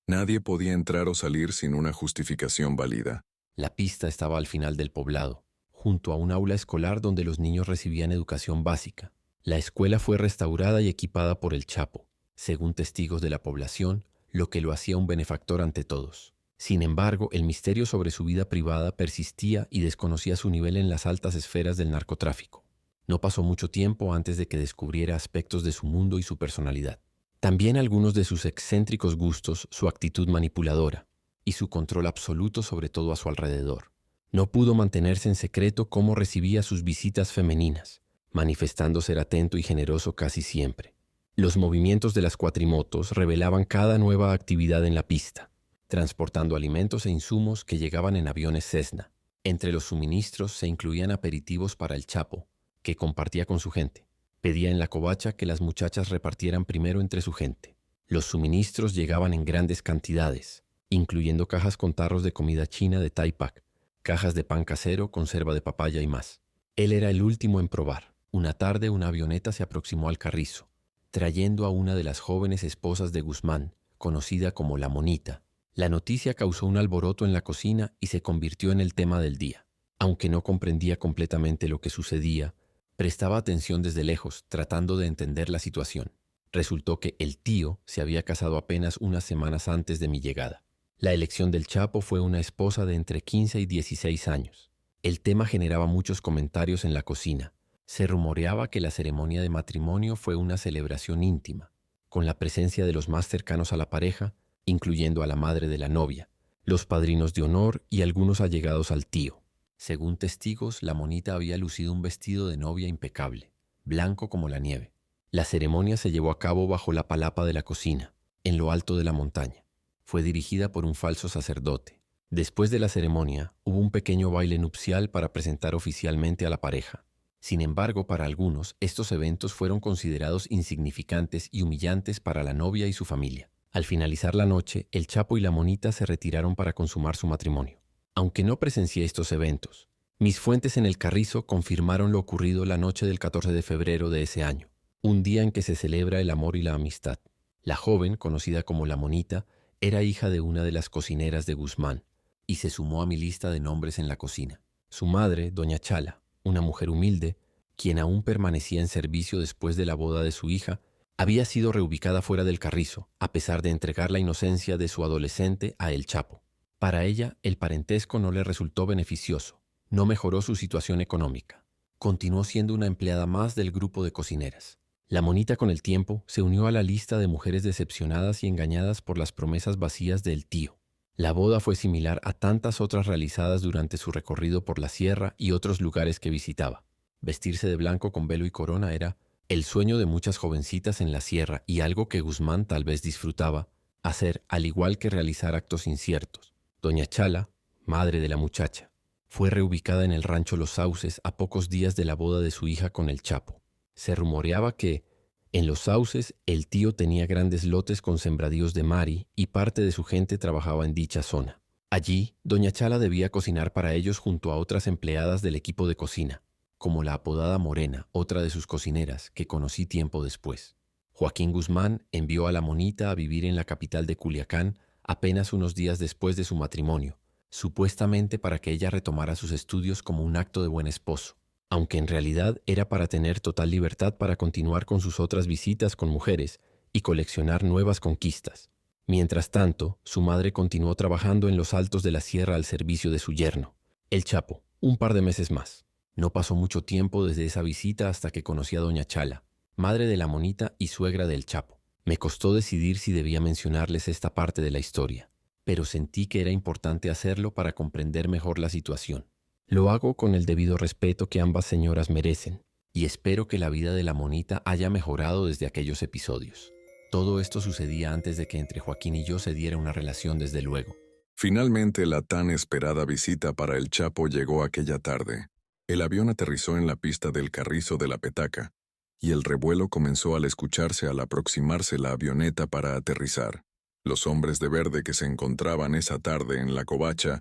nadie podía entrar o salir sin una justificación válida. La pista estaba al final del poblado, junto a un aula escolar donde los niños recibían educación básica. La escuela fue restaurada y equipada por el Chapo, según testigos de la población, lo que lo hacía un benefactor ante todos. Sin embargo, el misterio sobre su vida privada persistía y desconocía su nivel en las altas esferas del narcotráfico. No pasó mucho tiempo antes de que descubriera aspectos de su mundo y su personalidad. También algunos de sus excéntricos gustos, su actitud manipuladora y su control absoluto sobre todo a su alrededor. No pudo mantenerse en secreto cómo recibía sus visitas femeninas, manifestando ser atento y generoso casi siempre. Los movimientos de las cuatrimotos revelaban cada nueva actividad en la pista, transportando alimentos e insumos que llegaban en aviones Cessna. Entre los suministros se incluían aperitivos para el Chapo, que compartía con su gente. Pedía en la covacha que las muchachas repartieran primero entre su gente. Los suministros llegaban en grandes cantidades, incluyendo cajas con tarros de comida china de Thai Pack, cajas de pan casero, conserva de papaya y más. Él era el último en probar. Una tarde una avioneta se aproximó al Carrizo, trayendo a una de las jóvenes esposas de Guzmán, conocida como La Monita. La noticia causó un alboroto en la cocina y se convirtió en el tema del día. Aunque no comprendía completamente lo que sucedía, prestaba atención desde lejos, tratando de entender la situación. Resultó que el tío se había casado apenas unas semanas antes de mi llegada. La elección del Chapo fue una esposa de entre 15 y 16 años. El tema generaba muchos comentarios en la cocina. Se rumoreaba que la ceremonia de matrimonio fue una celebración íntima, con la presencia de los más cercanos a la pareja, incluyendo a la madre de la novia, los padrinos de honor y algunos allegados al tío. Según testigos, la Monita había lucido un vestido de novia impecable, blanco como la nieve. La ceremonia se llevó a cabo bajo la palapa de la cocina, en lo alto de la montaña. Fue dirigida por un falso sacerdote. Después de la ceremonia, hubo un pequeño baile nupcial para presentar oficialmente a la pareja. Sin embargo, para algunos, estos eventos fueron considerados insignificantes y humillantes para la novia y su familia. Al finalizar la noche, el Chapo y la Monita se retiraron para consumar su matrimonio. Aunque no presencié estos eventos, Mis fuentes en el Carrizo confirmaron lo ocurrido la noche del 14 de febrero de ese año, un día en que se celebra el amor y la amistad. La joven, conocida como La Monita, era hija de una de las cocineras de Guzmán y se sumó a mi lista de nombres en la cocina. Su madre, doña Chala, una mujer humilde, quien aún permanecía en servicio después de la boda de su hija, había sido reubicada fuera del Carrizo, a pesar de entregar la inocencia de su adolescente a El Chapo. Para ella, el parentesco no le resultó beneficioso, no mejoró su situación económica. Continuó siendo una empleada más del grupo de cocineras. La Monita, con el tiempo, se unió a la lista de mujeres decepcionadas y engañadas por las promesas vacías del tío. La boda fue similar a tantas otras realizadas durante su recorrido por la sierra y otros lugares que visitaba. Vestirse de blanco con velo y corona era el sueño de muchas jovencitas en la sierra y algo que Guzmán tal vez disfrutaba, hacer al igual que realizar actos inciertos. Doña Chala, madre de la muchacha, fue reubicada en el rancho Los Sauces a pocos días de la boda de su hija con el Chapo. Se rumoreaba que, en Los Sauces, el tío tenía grandes lotes con sembradíos de mari y parte de su gente trabajaba en dicha zona. Allí, doña Chala debía cocinar para ellos junto a otras empleadas del equipo de cocina, como la apodada Morena, otra de sus cocineras, que conocí tiempo después. Joaquín Guzmán envió a La Monita a vivir en la capital de Culiacán apenas unos días después de su matrimonio, supuestamente para que ella retomara sus estudios como un acto de buen esposo, aunque en realidad era para tener total libertad para continuar con sus otras visitas con mujeres y coleccionar nuevas conquistas. Mientras tanto, su madre continuó trabajando en los altos de la sierra al servicio de su yerno, el Chapo, un par de meses más. No pasó mucho tiempo desde esa visita hasta que conocí a doña Chala, madre de La Monita y suegra del Chapo. Me costó decidir si debía mencionarles esta parte de la historia, pero sentí que era importante hacerlo para comprender mejor la situación. Lo hago con el debido respeto que ambas señoras merecen, y espero que la vida de La Monita haya mejorado desde aquellos episodios. Todo esto sucedía antes de que entre Joaquín y yo se diera una relación, desde luego. Finalmente, la tan esperada visita para el Chapo llegó aquella tarde. El avión aterrizó en la pista del Carrizo de la Petaca, y el revuelo comenzó al escucharse al aproximarse la avioneta para aterrizar. Los hombres de verde que se encontraban esa tarde en la covacha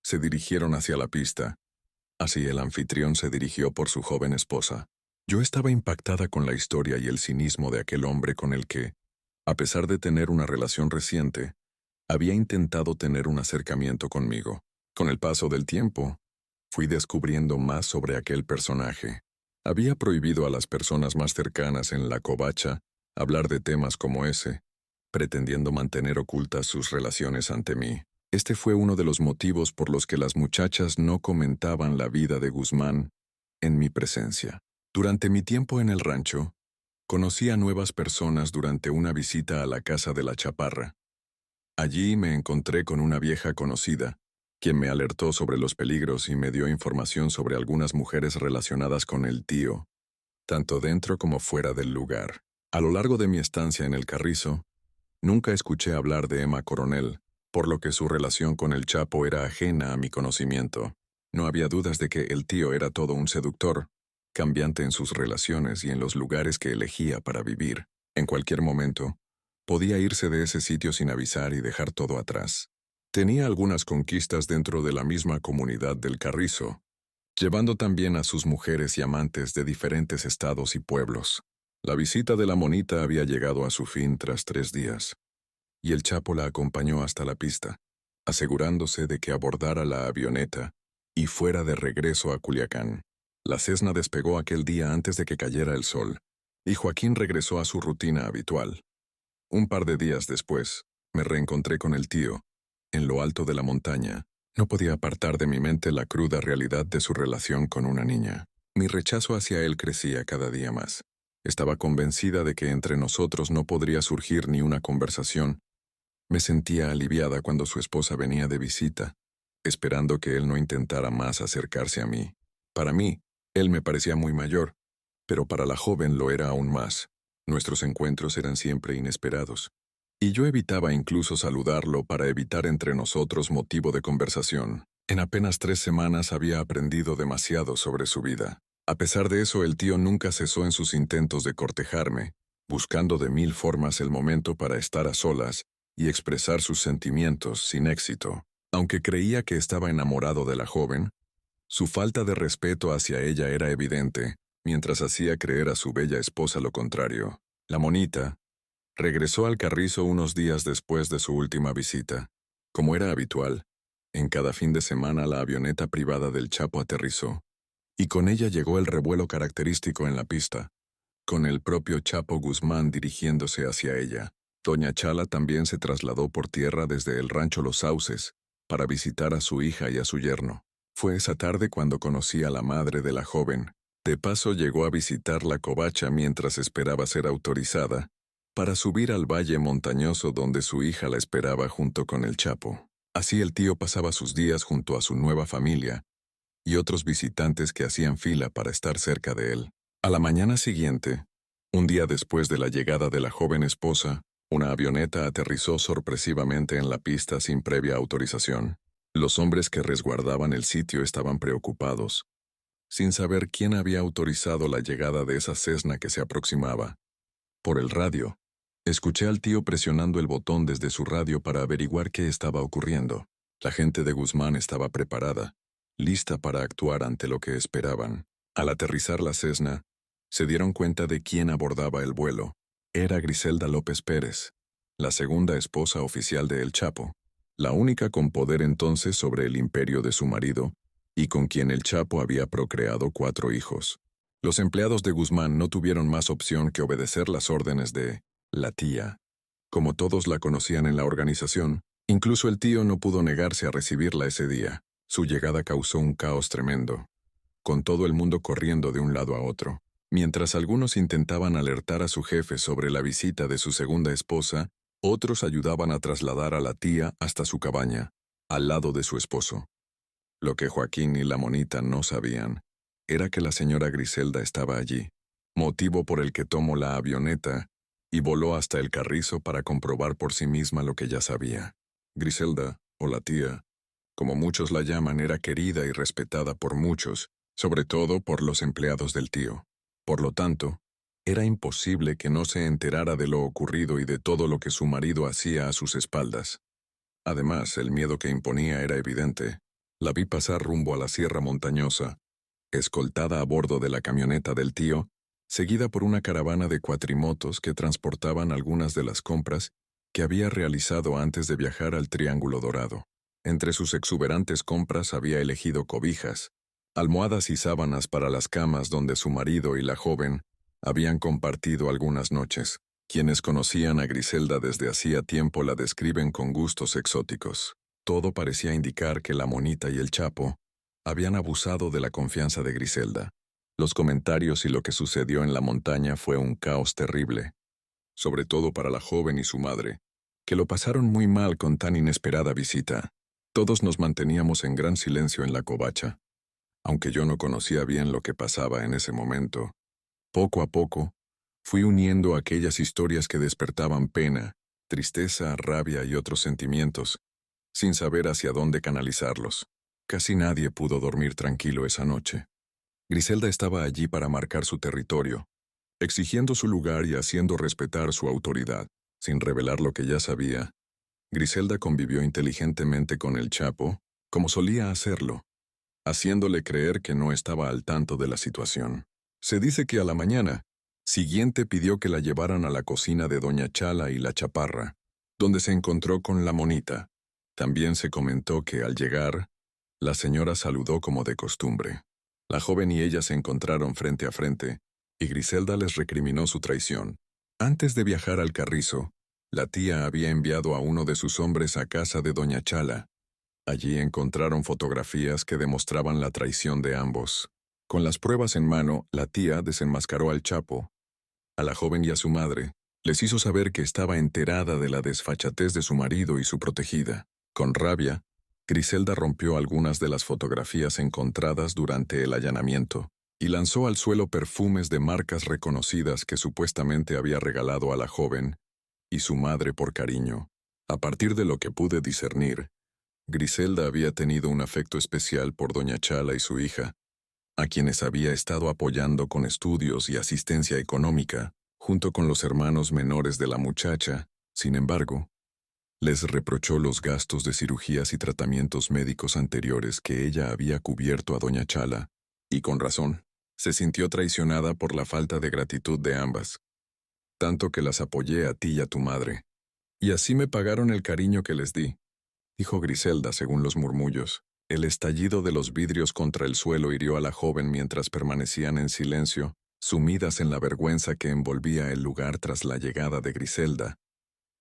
se dirigieron hacia la pista. Así el anfitrión se dirigió por su joven esposa. Yo estaba impactada con la historia y el cinismo de aquel hombre con el que, a pesar de tener una relación reciente, había intentado tener un acercamiento conmigo. Con el paso del tiempo, fui descubriendo más sobre aquel personaje. Había prohibido a las personas más cercanas en la covacha hablar de temas como ese, pretendiendo mantener ocultas sus relaciones ante mí. Este fue uno de los motivos por los que las muchachas no comentaban la vida de Guzmán en mi presencia. Durante mi tiempo en el rancho, conocí a nuevas personas durante una visita a la casa de la Chaparra. Allí me encontré con una vieja conocida, quien me alertó sobre los peligros y me dio información sobre algunas mujeres relacionadas con el tío, tanto dentro como fuera del lugar. A lo largo de mi estancia en el Carrizo, nunca escuché hablar de Emma Coronel, por lo que su relación con el Chapo era ajena a mi conocimiento. No había dudas de que el tío era todo un seductor, cambiante en sus relaciones y en los lugares que elegía para vivir. En cualquier momento, podía irse de ese sitio sin avisar y dejar todo atrás. Tenía algunas conquistas dentro de la misma comunidad del Carrizo, llevando también a sus mujeres y amantes de diferentes estados y pueblos. La visita de La Monita había llegado a su fin tras 3 días, y el Chapo la acompañó hasta la pista, asegurándose de que abordara la avioneta y fuera de regreso a Culiacán. La Cessna despegó aquel día antes de que cayera el sol, y Joaquín regresó a su rutina habitual. Un par de días después, me reencontré con el tío, en lo alto de la montaña. No podía apartar de mi mente la cruda realidad de su relación con una niña. Mi rechazo hacia él crecía cada día más. Estaba convencida de que entre nosotros no podría surgir ni una conversación. Me sentía aliviada cuando su esposa venía de visita, esperando que él no intentara más acercarse a mí. Para mí, él me parecía muy mayor, pero para la joven lo era aún más. Nuestros encuentros eran siempre inesperados, y yo evitaba incluso saludarlo para evitar entre nosotros motivo de conversación. En apenas 3 semanas había aprendido demasiado sobre su vida. A pesar de eso, el tío nunca cesó en sus intentos de cortejarme, buscando de 1000 formas el momento para estar a solas y expresar sus sentimientos sin éxito. Aunque creía que estaba enamorado de la joven, Su falta de respeto hacia ella era evidente, mientras hacía creer a su bella esposa lo contrario. La monita regresó al Carrizo unos días después de su última visita. Como era habitual, en cada fin de semana la avioneta privada del Chapo aterrizó, y con ella llegó el revuelo característico en la pista, con el propio Chapo Guzmán dirigiéndose hacia ella. Doña Chala también se trasladó por tierra desde el rancho Los Sauces, para visitar a su hija y a su yerno. Fue esa tarde cuando conocí a la madre de la joven. De paso llegó a visitar la covacha mientras esperaba ser autorizada para subir al valle montañoso donde su hija la esperaba junto con el Chapo. Así el tío pasaba sus días junto a su nueva familia y otros visitantes que hacían fila para estar cerca de él. A la mañana siguiente, un día después de la llegada de la joven esposa, una avioneta aterrizó sorpresivamente en la pista sin previa autorización. Los hombres que resguardaban el sitio estaban preocupados, sin saber quién había autorizado la llegada de esa Cessna que se aproximaba. Por el radio, escuché al tío presionando el botón desde su radio para averiguar qué estaba ocurriendo. La gente de Guzmán estaba preparada, lista para actuar ante lo que esperaban. Al aterrizar la Cessna, se dieron cuenta de quién abordaba el vuelo. Era Griselda López Pérez, la segunda esposa oficial de El Chapo, la única con poder entonces sobre el imperio de su marido, y con quien el Chapo había procreado 4 hijos. Los empleados de Guzmán no tuvieron más opción que obedecer las órdenes de la tía. Como todos la conocían en la organización, incluso el tío no pudo negarse a recibirla ese día. Su llegada causó un caos tremendo, con todo el mundo corriendo de un lado a otro. Mientras algunos intentaban alertar a su jefe sobre la visita de su segunda esposa, otros ayudaban a trasladar a la tía hasta su cabaña, al lado de su esposo. Lo que Joaquín y la monita no sabían era que la señora Griselda estaba allí, motivo por el que tomó la avioneta y voló hasta el Carrizo para comprobar por sí misma lo que ya sabía. Griselda, o la tía, como muchos la llaman, era querida y respetada por muchos, sobre todo por los empleados del tío. Por lo tanto, era imposible que no se enterara de lo ocurrido y de todo lo que su marido hacía a sus espaldas. Además, el miedo que imponía era evidente. La vi pasar rumbo a la sierra montañosa, escoltada a bordo de la camioneta del tío, seguida por una caravana de cuatrimotos que transportaban algunas de las compras que había realizado antes de viajar al Triángulo Dorado. Entre sus exuberantes compras había elegido cobijas, almohadas y sábanas para las camas donde su marido y la joven habían compartido algunas noches. Quienes conocían a Griselda desde hacía tiempo la describen con gustos exóticos. Todo parecía indicar que la monita y el Chapo habían abusado de la confianza de Griselda. Los comentarios y lo que sucedió en la montaña fue un caos terrible, sobre todo para la joven y su madre, que lo pasaron muy mal con tan inesperada visita. Todos nos manteníamos en gran silencio en la covacha. Aunque yo no conocía bien lo que pasaba en ese momento, poco a poco fui uniendo aquellas historias que despertaban pena, tristeza, rabia y otros sentimientos, sin saber hacia dónde canalizarlos. Casi nadie pudo dormir tranquilo esa noche. Griselda estaba allí para marcar su territorio, exigiendo su lugar y haciendo respetar su autoridad. Sin revelar lo que ya sabía, Griselda convivió inteligentemente con el Chapo, como solía hacerlo, haciéndole creer que no estaba al tanto de la situación. Se dice que a la mañana siguiente pidió que la llevaran a la cocina de Doña Chala y la Chaparra, donde se encontró con la monita. También se comentó que al llegar, la señora saludó como de costumbre. La joven y ella se encontraron frente a frente, y Griselda les recriminó su traición. Antes de viajar al Carrizo, la tía había enviado a uno de sus hombres a casa de Doña Chala. Allí encontraron fotografías que demostraban la traición de ambos. Con las pruebas en mano, la tía desenmascaró al Chapo. A la joven y a su madre les hizo saber que estaba enterada de la desfachatez de su marido y su protegida. Con rabia, Griselda rompió algunas de las fotografías encontradas durante el allanamiento y lanzó al suelo perfumes de marcas reconocidas que supuestamente había regalado a la joven y su madre por cariño. A partir de lo que pude discernir, Griselda había tenido un afecto especial por Doña Chala y su hija, a quienes había estado apoyando con estudios y asistencia económica, junto con los hermanos menores de la muchacha. Sin embargo, Les reprochó los gastos de cirugías y tratamientos médicos anteriores que ella había cubierto a doña Chala, y con razón, se sintió traicionada por la falta de gratitud de ambas. Tanto que las apoyé a ti y a tu madre. Y así me pagaron el cariño que les di, dijo Griselda según los murmullos. El estallido de los vidrios contra el suelo hirió a la joven mientras permanecían en silencio, sumidas en la vergüenza que envolvía el lugar tras la llegada de Griselda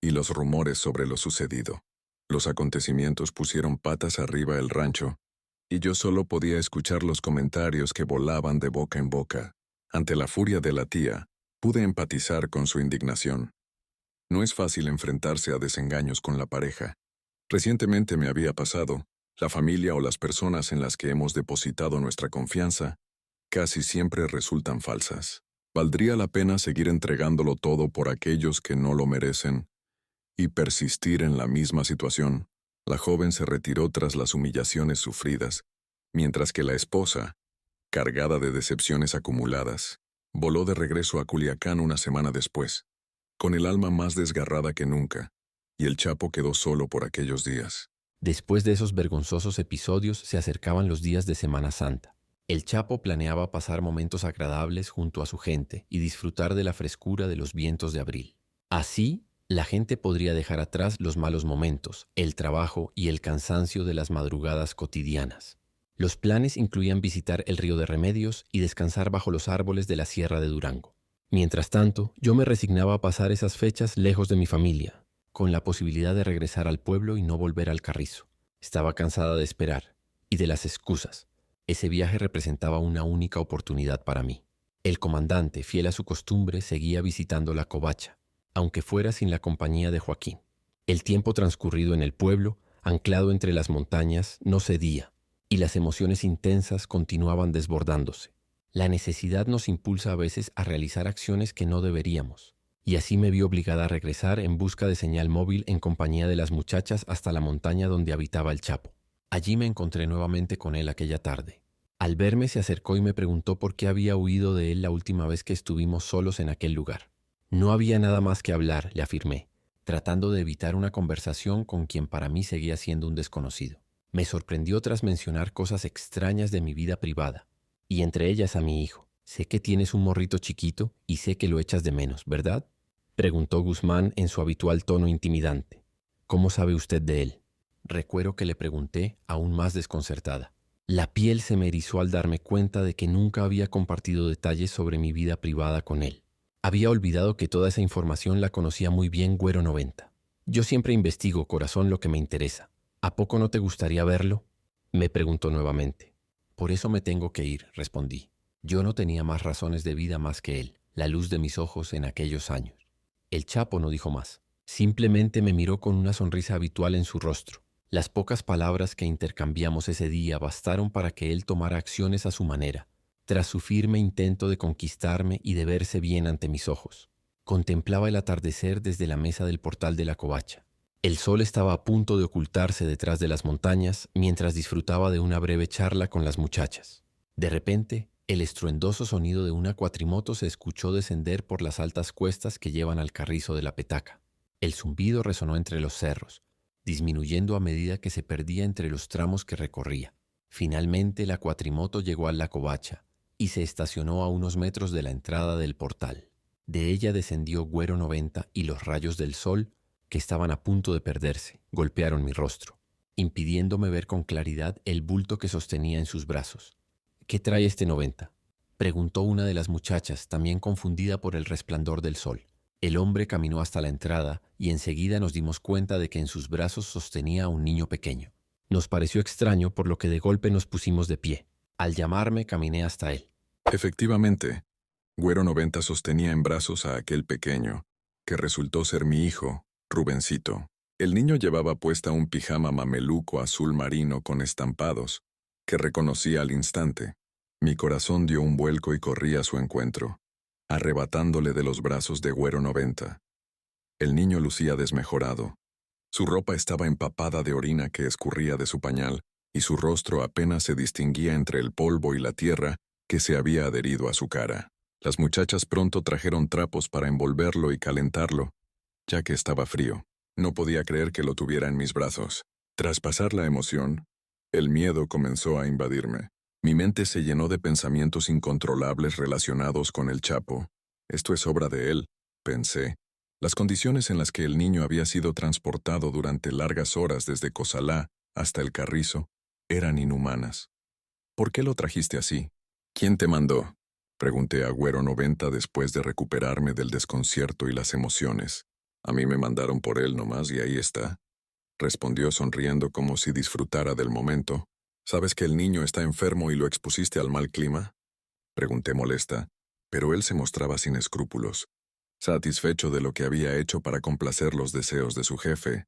y los rumores sobre lo sucedido. Los acontecimientos pusieron patas arriba el rancho, y yo solo podía escuchar los comentarios que volaban de boca en boca. Ante la furia de la tía, pude empatizar con su indignación. No es fácil enfrentarse a desengaños con la pareja. Recientemente me había pasado, la familia o las personas en las que hemos depositado nuestra confianza casi siempre resultan falsas. Valdría la pena seguir entregándolo todo por aquellos que no lo merecen y persistir en la misma situación. La joven se retiró tras las humillaciones sufridas, mientras que la esposa, cargada de decepciones acumuladas, voló de regreso a Culiacán una semana después, con el alma más desgarrada que nunca, y el Chapo quedó solo por aquellos días. Después de esos vergonzosos episodios se acercaban los días de Semana Santa. El Chapo planeaba pasar momentos agradables junto a su gente y disfrutar de la frescura de los vientos de abril. Así, la gente podría dejar atrás los malos momentos, el trabajo y el cansancio de las madrugadas cotidianas. Los planes incluían visitar el Río de Remedios y descansar bajo los árboles de la Sierra de Durango. Mientras tanto, yo me resignaba a pasar esas fechas lejos de mi familia, con la posibilidad de regresar al pueblo y no volver al Carrizo. Estaba cansada de esperar y de las excusas. Ese viaje representaba una única oportunidad para mí. El comandante, fiel a su costumbre, seguía visitando la covacha, aunque fuera sin la compañía de Joaquín. El tiempo transcurrido en el pueblo, anclado entre las montañas, no cedía, y las emociones intensas continuaban desbordándose. La necesidad nos impulsa a veces a realizar acciones que no deberíamos, y así me vi obligada a regresar en busca de señal móvil en compañía de las muchachas hasta la montaña donde habitaba el Chapo. Allí me encontré nuevamente con él aquella tarde. Al verme se acercó y me preguntó por qué había huido de él la última vez que estuvimos solos en aquel lugar. No había nada más que hablar, le afirmé, tratando de evitar una conversación con quien para mí seguía siendo un desconocido. Me sorprendió tras mencionar cosas extrañas de mi vida privada, y entre ellas a mi hijo. Sé que tienes un morrito chiquito y sé que lo echas de menos, ¿verdad?, preguntó Guzmán en su habitual tono intimidante. ¿Cómo sabe usted de él? Recuerdo que le pregunté, aún más desconcertada. La piel se me erizó al darme cuenta de que nunca había compartido detalles sobre mi vida privada con él. Había olvidado que toda esa información la conocía muy bien Güero 90. Yo siempre investigo, corazón, lo que me interesa. ¿A poco no te gustaría verlo?, me preguntó nuevamente. Por eso me tengo que ir, respondí. Yo no tenía más razones de vida más que él, la luz de mis ojos en aquellos años. El Chapo no dijo más. Simplemente me miró con una sonrisa habitual en su rostro. Las pocas palabras que intercambiamos ese día bastaron para que él tomara acciones a su manera, tras su firme intento de conquistarme y de verse bien ante mis ojos. Contemplaba el atardecer desde la mesa del portal de la covacha. El sol estaba a punto de ocultarse detrás de las montañas mientras disfrutaba de una breve charla con las muchachas. De repente, el estruendoso sonido de una cuatrimoto se escuchó descender por las altas cuestas que llevan al Carrizo de la Petaca. El zumbido resonó entre los cerros, disminuyendo a medida que se perdía entre los tramos que recorría. Finalmente la cuatrimoto llegó a la covacha y se estacionó a unos metros de la entrada del portal. De ella descendió Güero 90 y los rayos del sol, que estaban a punto de perderse, golpearon mi rostro, impidiéndome ver con claridad el bulto que sostenía en sus brazos. ¿Qué trae este 90?, preguntó una de las muchachas, también confundida por el resplandor del sol. El hombre caminó hasta la entrada y enseguida nos dimos cuenta de que en sus brazos sostenía a un niño pequeño. Nos pareció extraño, por lo que de golpe nos pusimos de pie. Al llamarme, caminé hasta él. Efectivamente, Güero 90 sostenía en brazos a aquel pequeño, que resultó ser mi hijo, Rubencito. El niño llevaba puesta un pijama mameluco azul marino con estampados, que reconocí al instante. Mi corazón dio un vuelco y corrí a su encuentro, arrebatándole de los brazos de Güero 90. El niño lucía desmejorado. Su ropa estaba empapada de orina que escurría de su pañal, y su rostro apenas se distinguía entre el polvo y la tierra que se había adherido a su cara. Las muchachas pronto trajeron trapos para envolverlo y calentarlo, ya que estaba frío. No podía creer que lo tuviera en mis brazos. Tras pasar la emoción, el miedo comenzó a invadirme. Mi mente se llenó de pensamientos incontrolables relacionados con el Chapo. Esto es obra de él, pensé. Las condiciones en las que el niño había sido transportado durante largas horas desde Cozalá hasta el Carrizo eran inhumanas. ¿Por qué lo trajiste así? ¿Quién te mandó? Pregunté a Güero 90 después de recuperarme del desconcierto y las emociones. A mí me mandaron por él nomás y ahí está. Respondió sonriendo como si disfrutara del momento. ¿Sabes que el niño está enfermo y lo expusiste al mal clima? Pregunté molesta, pero él se mostraba sin escrúpulos, satisfecho de lo que había hecho para complacer los deseos de su jefe,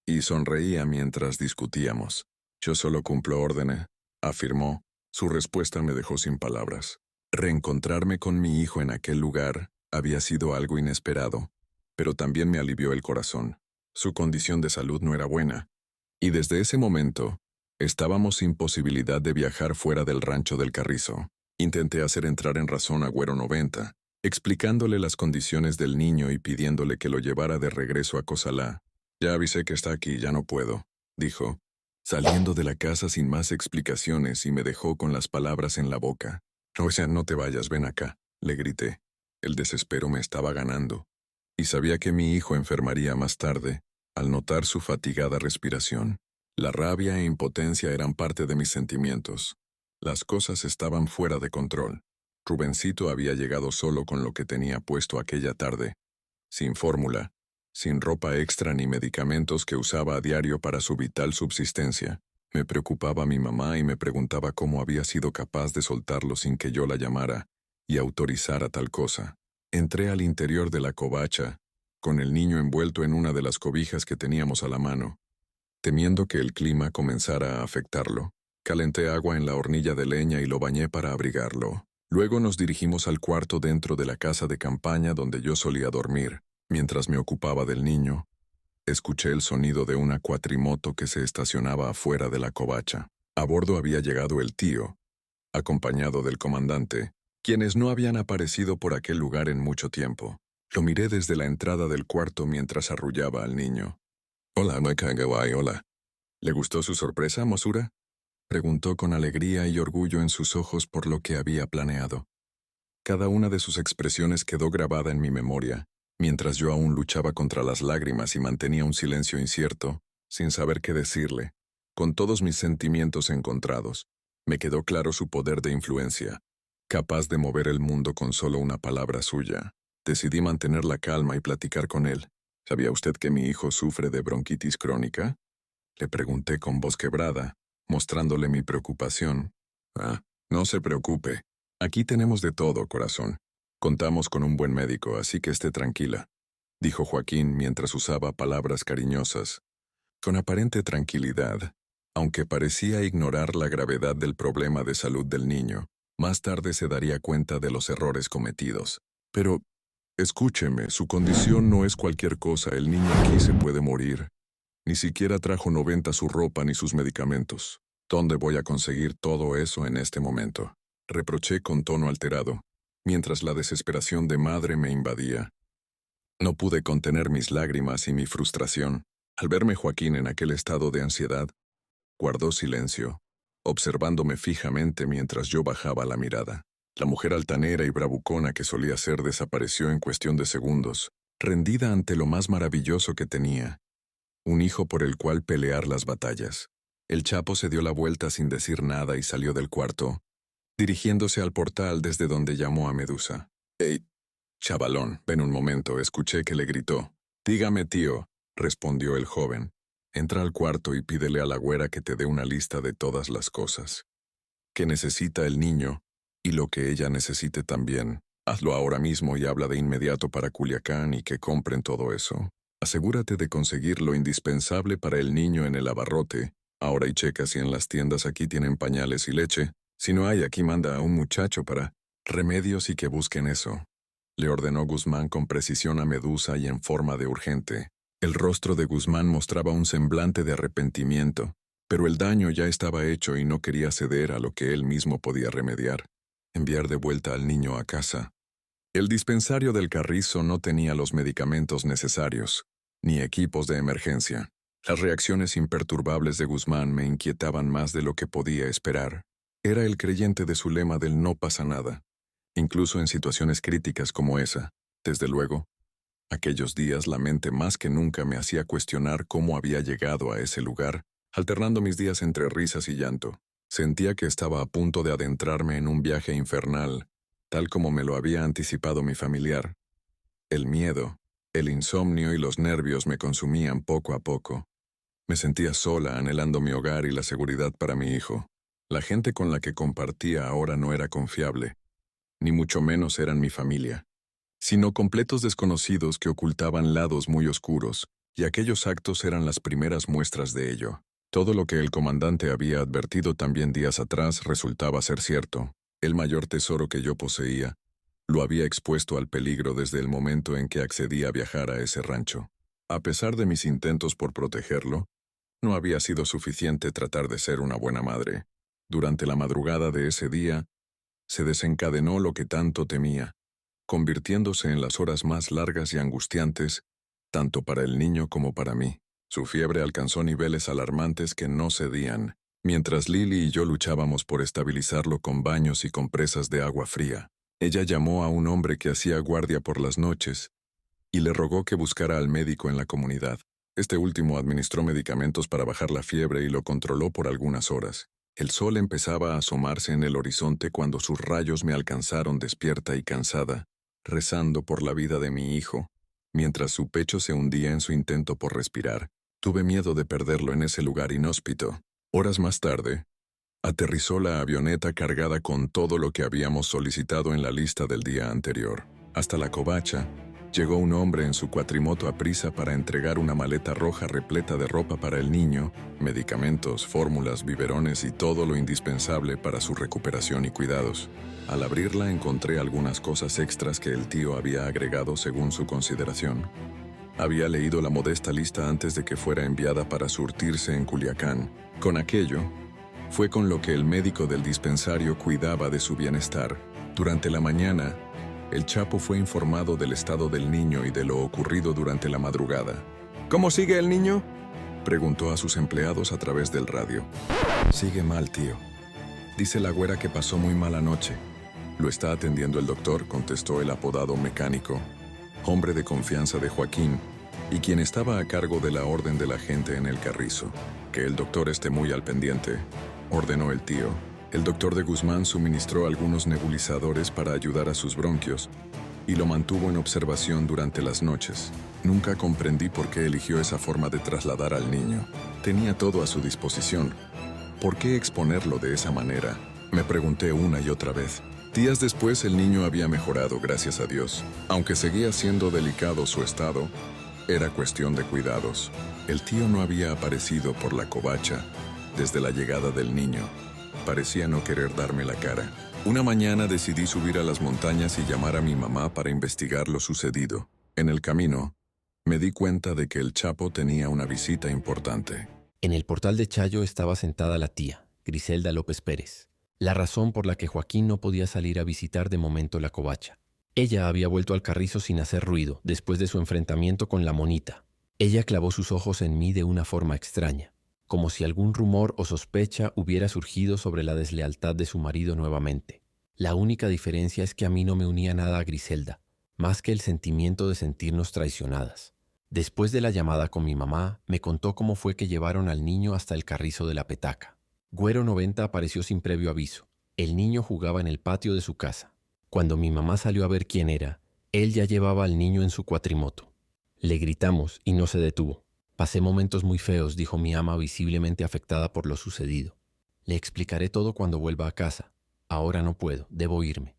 y sonreía mientras discutíamos. Yo solo cumplo órdenes, afirmó. Su respuesta me dejó sin palabras. Reencontrarme con mi hijo en aquel lugar había sido algo inesperado, pero también me alivió el corazón. Su condición de salud no era buena, y desde ese momento, estábamos sin posibilidad de viajar fuera del rancho del Carrizo. Intenté hacer entrar en razón a Güero 90, explicándole las condiciones del niño y pidiéndole que lo llevara de regreso a Cozalá. Ya avisé que está aquí, ya no puedo, dijo, saliendo de la casa sin más explicaciones y me dejó con las palabras en la boca. No te vayas, ven acá, le grité. El desespero me estaba ganando, y sabía que mi hijo enfermaría más tarde, al notar su fatigada respiración. La rabia e impotencia eran parte de mis sentimientos. Las cosas estaban fuera de control. Rubencito había llegado solo con lo que tenía puesto aquella tarde, sin fórmula, sin ropa extra ni medicamentos que usaba a diario para su vital subsistencia. Me preocupaba mi mamá y me preguntaba cómo había sido capaz de soltarlo sin que yo la llamara y autorizara tal cosa. Entré al interior de la covacha, con el niño envuelto en una de las cobijas que teníamos a la mano. Temiendo que el clima comenzara a afectarlo, calenté agua en la hornilla de leña y lo bañé para abrigarlo. Luego nos dirigimos al cuarto dentro de la casa de campaña donde yo solía dormir. Mientras me ocupaba del niño, escuché el sonido de una cuatrimoto que se estacionaba afuera de la covacha. A bordo había llegado el tío, acompañado del comandante, quienes no habían aparecido por aquel lugar en mucho tiempo. Lo miré desde la entrada del cuarto mientras arrullaba al niño. «Hola, Noikagawai, hola». ¿Le gustó su sorpresa, Mosura?, preguntó con alegría y orgullo en sus ojos por lo que había planeado. Cada una de sus expresiones quedó grabada en mi memoria, mientras yo aún luchaba contra las lágrimas y mantenía un silencio incierto, sin saber qué decirle. Con todos mis sentimientos encontrados, me quedó claro su poder de influencia, capaz de mover el mundo con solo una palabra suya. Decidí mantener la calma y platicar con él. ¿Sabía usted que mi hijo sufre de bronquitis crónica?, le pregunté con voz quebrada, mostrándole mi preocupación. No se preocupe. Aquí tenemos de todo, corazón. Contamos con un buen médico, así que esté tranquila, dijo Joaquín mientras usaba palabras cariñosas. Con aparente tranquilidad, aunque parecía ignorar la gravedad del problema de salud del niño, más tarde se daría cuenta de los errores cometidos. Pero, escúcheme, su condición no es cualquier cosa, el niño aquí se puede morir. Ni siquiera trajo 90 su ropa ni sus medicamentos. ¿Dónde voy a conseguir todo eso en este momento?, reproché con tono alterado, mientras la desesperación de madre me invadía. No pude contener mis lágrimas y mi frustración. Al verme Joaquín en aquel estado de ansiedad, guardó silencio, observándome fijamente mientras yo bajaba la mirada. La mujer altanera y bravucona que solía ser desapareció en cuestión de segundos, rendida ante lo más maravilloso que tenía, un hijo por el cual pelear las batallas. El Chapo se dio la vuelta sin decir nada y salió del cuarto, dirigiéndose al portal desde donde llamó a Medusa. «Hey, chavalón, ven un momento», escuché que le gritó. «Dígame, tío», respondió el joven. «Entra al cuarto y pídele a la güera que te dé una lista de todas las cosas que necesita el niño y lo que ella necesite también. Hazlo ahora mismo y habla de inmediato para Culiacán y que compren todo eso. Asegúrate de conseguir lo indispensable para el niño en el abarrote. Ahora y checa si en las tiendas aquí tienen pañales y leche. Si no hay, aquí manda a un muchacho para remedios y que busquen eso», le ordenó Guzmán con precisión a Medusa y en forma de urgente. El rostro de Guzmán mostraba un semblante de arrepentimiento, pero el daño ya estaba hecho y no quería ceder a lo que él mismo podía remediar. Enviar de vuelta al niño a casa. El dispensario del Carrizo no tenía los medicamentos necesarios, ni equipos de emergencia. Las reacciones imperturbables de Guzmán me inquietaban más de lo que podía esperar. Era el creyente de su lema del no pasa nada, incluso en situaciones críticas como esa. Desde luego, aquellos días la mente más que nunca me hacía cuestionar cómo había llegado a ese lugar, alternando mis días entre risas y llanto. Sentía que estaba a punto de adentrarme en un viaje infernal, tal como me lo había anticipado mi familiar. El miedo, el insomnio y los nervios me consumían poco a poco. Me sentía sola, anhelando mi hogar y la seguridad para mi hijo. La gente con la que compartía ahora no era confiable, ni mucho menos eran mi familia, sino completos desconocidos que ocultaban lados muy oscuros, y aquellos actos eran las primeras muestras de ello. Todo lo que el comandante había advertido también días atrás resultaba ser cierto. El mayor tesoro que yo poseía lo había expuesto al peligro desde el momento en que accedí a viajar a ese rancho. A pesar de mis intentos por protegerlo, no había sido suficiente tratar de ser una buena madre. Durante la madrugada de ese día, se desencadenó lo que tanto temía, convirtiéndose en las horas más largas y angustiantes, tanto para el niño como para mí. Su fiebre alcanzó niveles alarmantes que no cedían, mientras Lily y yo luchábamos por estabilizarlo con baños y compresas de agua fría. Ella llamó a un hombre que hacía guardia por las noches y le rogó que buscara al médico en la comunidad. Este último administró medicamentos para bajar la fiebre y lo controló por algunas horas. El sol empezaba a asomarse en el horizonte cuando sus rayos me alcanzaron despierta y cansada, rezando por la vida de mi hijo. Mientras su pecho se hundía en su intento por respirar, tuve miedo de perderlo en ese lugar inhóspito. Horas más tarde, aterrizó la avioneta cargada con todo lo que habíamos solicitado en la lista del día anterior. Hasta la covacha, llegó un hombre en su cuatrimoto aprisa para entregar una maleta roja repleta de ropa para el niño, medicamentos, fórmulas, biberones y todo lo indispensable para su recuperación y cuidados. Al abrirla encontré algunas cosas extras que el tío había agregado según su consideración. Había leído la modesta lista antes de que fuera enviada para surtirse en Culiacán. Con aquello, fue con lo que el médico del dispensario cuidaba de su bienestar. Durante la mañana, el Chapo fue informado del estado del niño y de lo ocurrido durante la madrugada. ¿Cómo sigue el niño?, preguntó a sus empleados a través del radio. Sigue mal, tío. Dice la güera que pasó muy mala noche. Lo está atendiendo el doctor, contestó el apodado mecánico, hombre de confianza de Joaquín, y quien estaba a cargo de la orden de la gente en el carrizo. Que el doctor esté muy al pendiente, ordenó el tío. El doctor de Guzmán suministró algunos nebulizadores para ayudar a sus bronquios y lo mantuvo en observación durante las noches. Nunca comprendí por qué eligió esa forma de trasladar al niño. Tenía todo a su disposición. ¿Por qué exponerlo de esa manera?, me pregunté una y otra vez. Días después el niño había mejorado, gracias a Dios. Aunque seguía siendo delicado su estado, era cuestión de cuidados. El tío no había aparecido por la covacha desde la llegada del niño. Parecía no querer darme la cara. Una mañana decidí subir a las montañas y llamar a mi mamá para investigar lo sucedido. En el camino, me di cuenta de que el Chapo tenía una visita importante. En el portal de Chayo estaba sentada la tía, Griselda López Pérez, la razón por la que Joaquín no podía salir a visitar de momento la covacha. Ella había vuelto al carrizo sin hacer ruido, después de su enfrentamiento con la monita. Ella clavó sus ojos en mí de una forma extraña, como si algún rumor o sospecha hubiera surgido sobre la deslealtad de su marido nuevamente. La única diferencia es que a mí no me unía nada a Griselda, más que el sentimiento de sentirnos traicionadas. Después de la llamada con mi mamá, me contó cómo fue que llevaron al niño hasta el carrizo de la petaca. Güero 90 apareció sin previo aviso. El niño jugaba en el patio de su casa. Cuando mi mamá salió a ver quién era, él ya llevaba al niño en su cuatrimoto. Le gritamos y no se detuvo. Pasé momentos muy feos, dijo mi ama visiblemente afectada por lo sucedido. Le explicaré todo cuando vuelva a casa. Ahora no puedo, debo irme.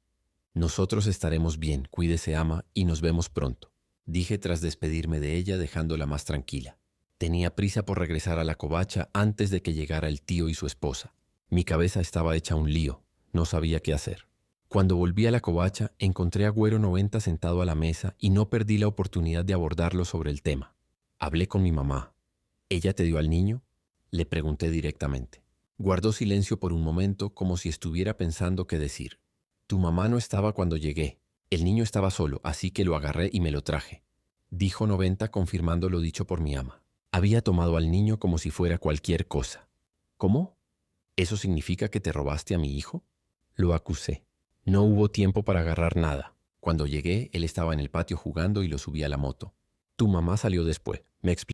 Nosotros estaremos bien, cuídese ama, y nos vemos pronto, dije tras despedirme de ella dejándola más tranquila. Tenía prisa por regresar a la covacha antes de que llegara el tío y su esposa. Mi cabeza estaba hecha un lío, no sabía qué hacer. Cuando volví a la covacha, encontré a Güero 90 sentado a la mesa y no perdí la oportunidad de abordarlo sobre el tema. Hablé con mi mamá. ¿Ella te dio al niño?, le pregunté directamente. Guardó silencio por un momento como si estuviera pensando qué decir. Tu mamá no estaba cuando llegué. El niño estaba solo, así que lo agarré y me lo traje. dijo 90 confirmando lo dicho por mi ama. Había tomado al niño como si fuera cualquier cosa. ¿Cómo? ¿Eso significa que te robaste a mi hijo? Lo acusé. No hubo tiempo para agarrar nada. Cuando llegué, él estaba en el patio jugando y lo subí a la moto. Tu mamá salió después, me explicó.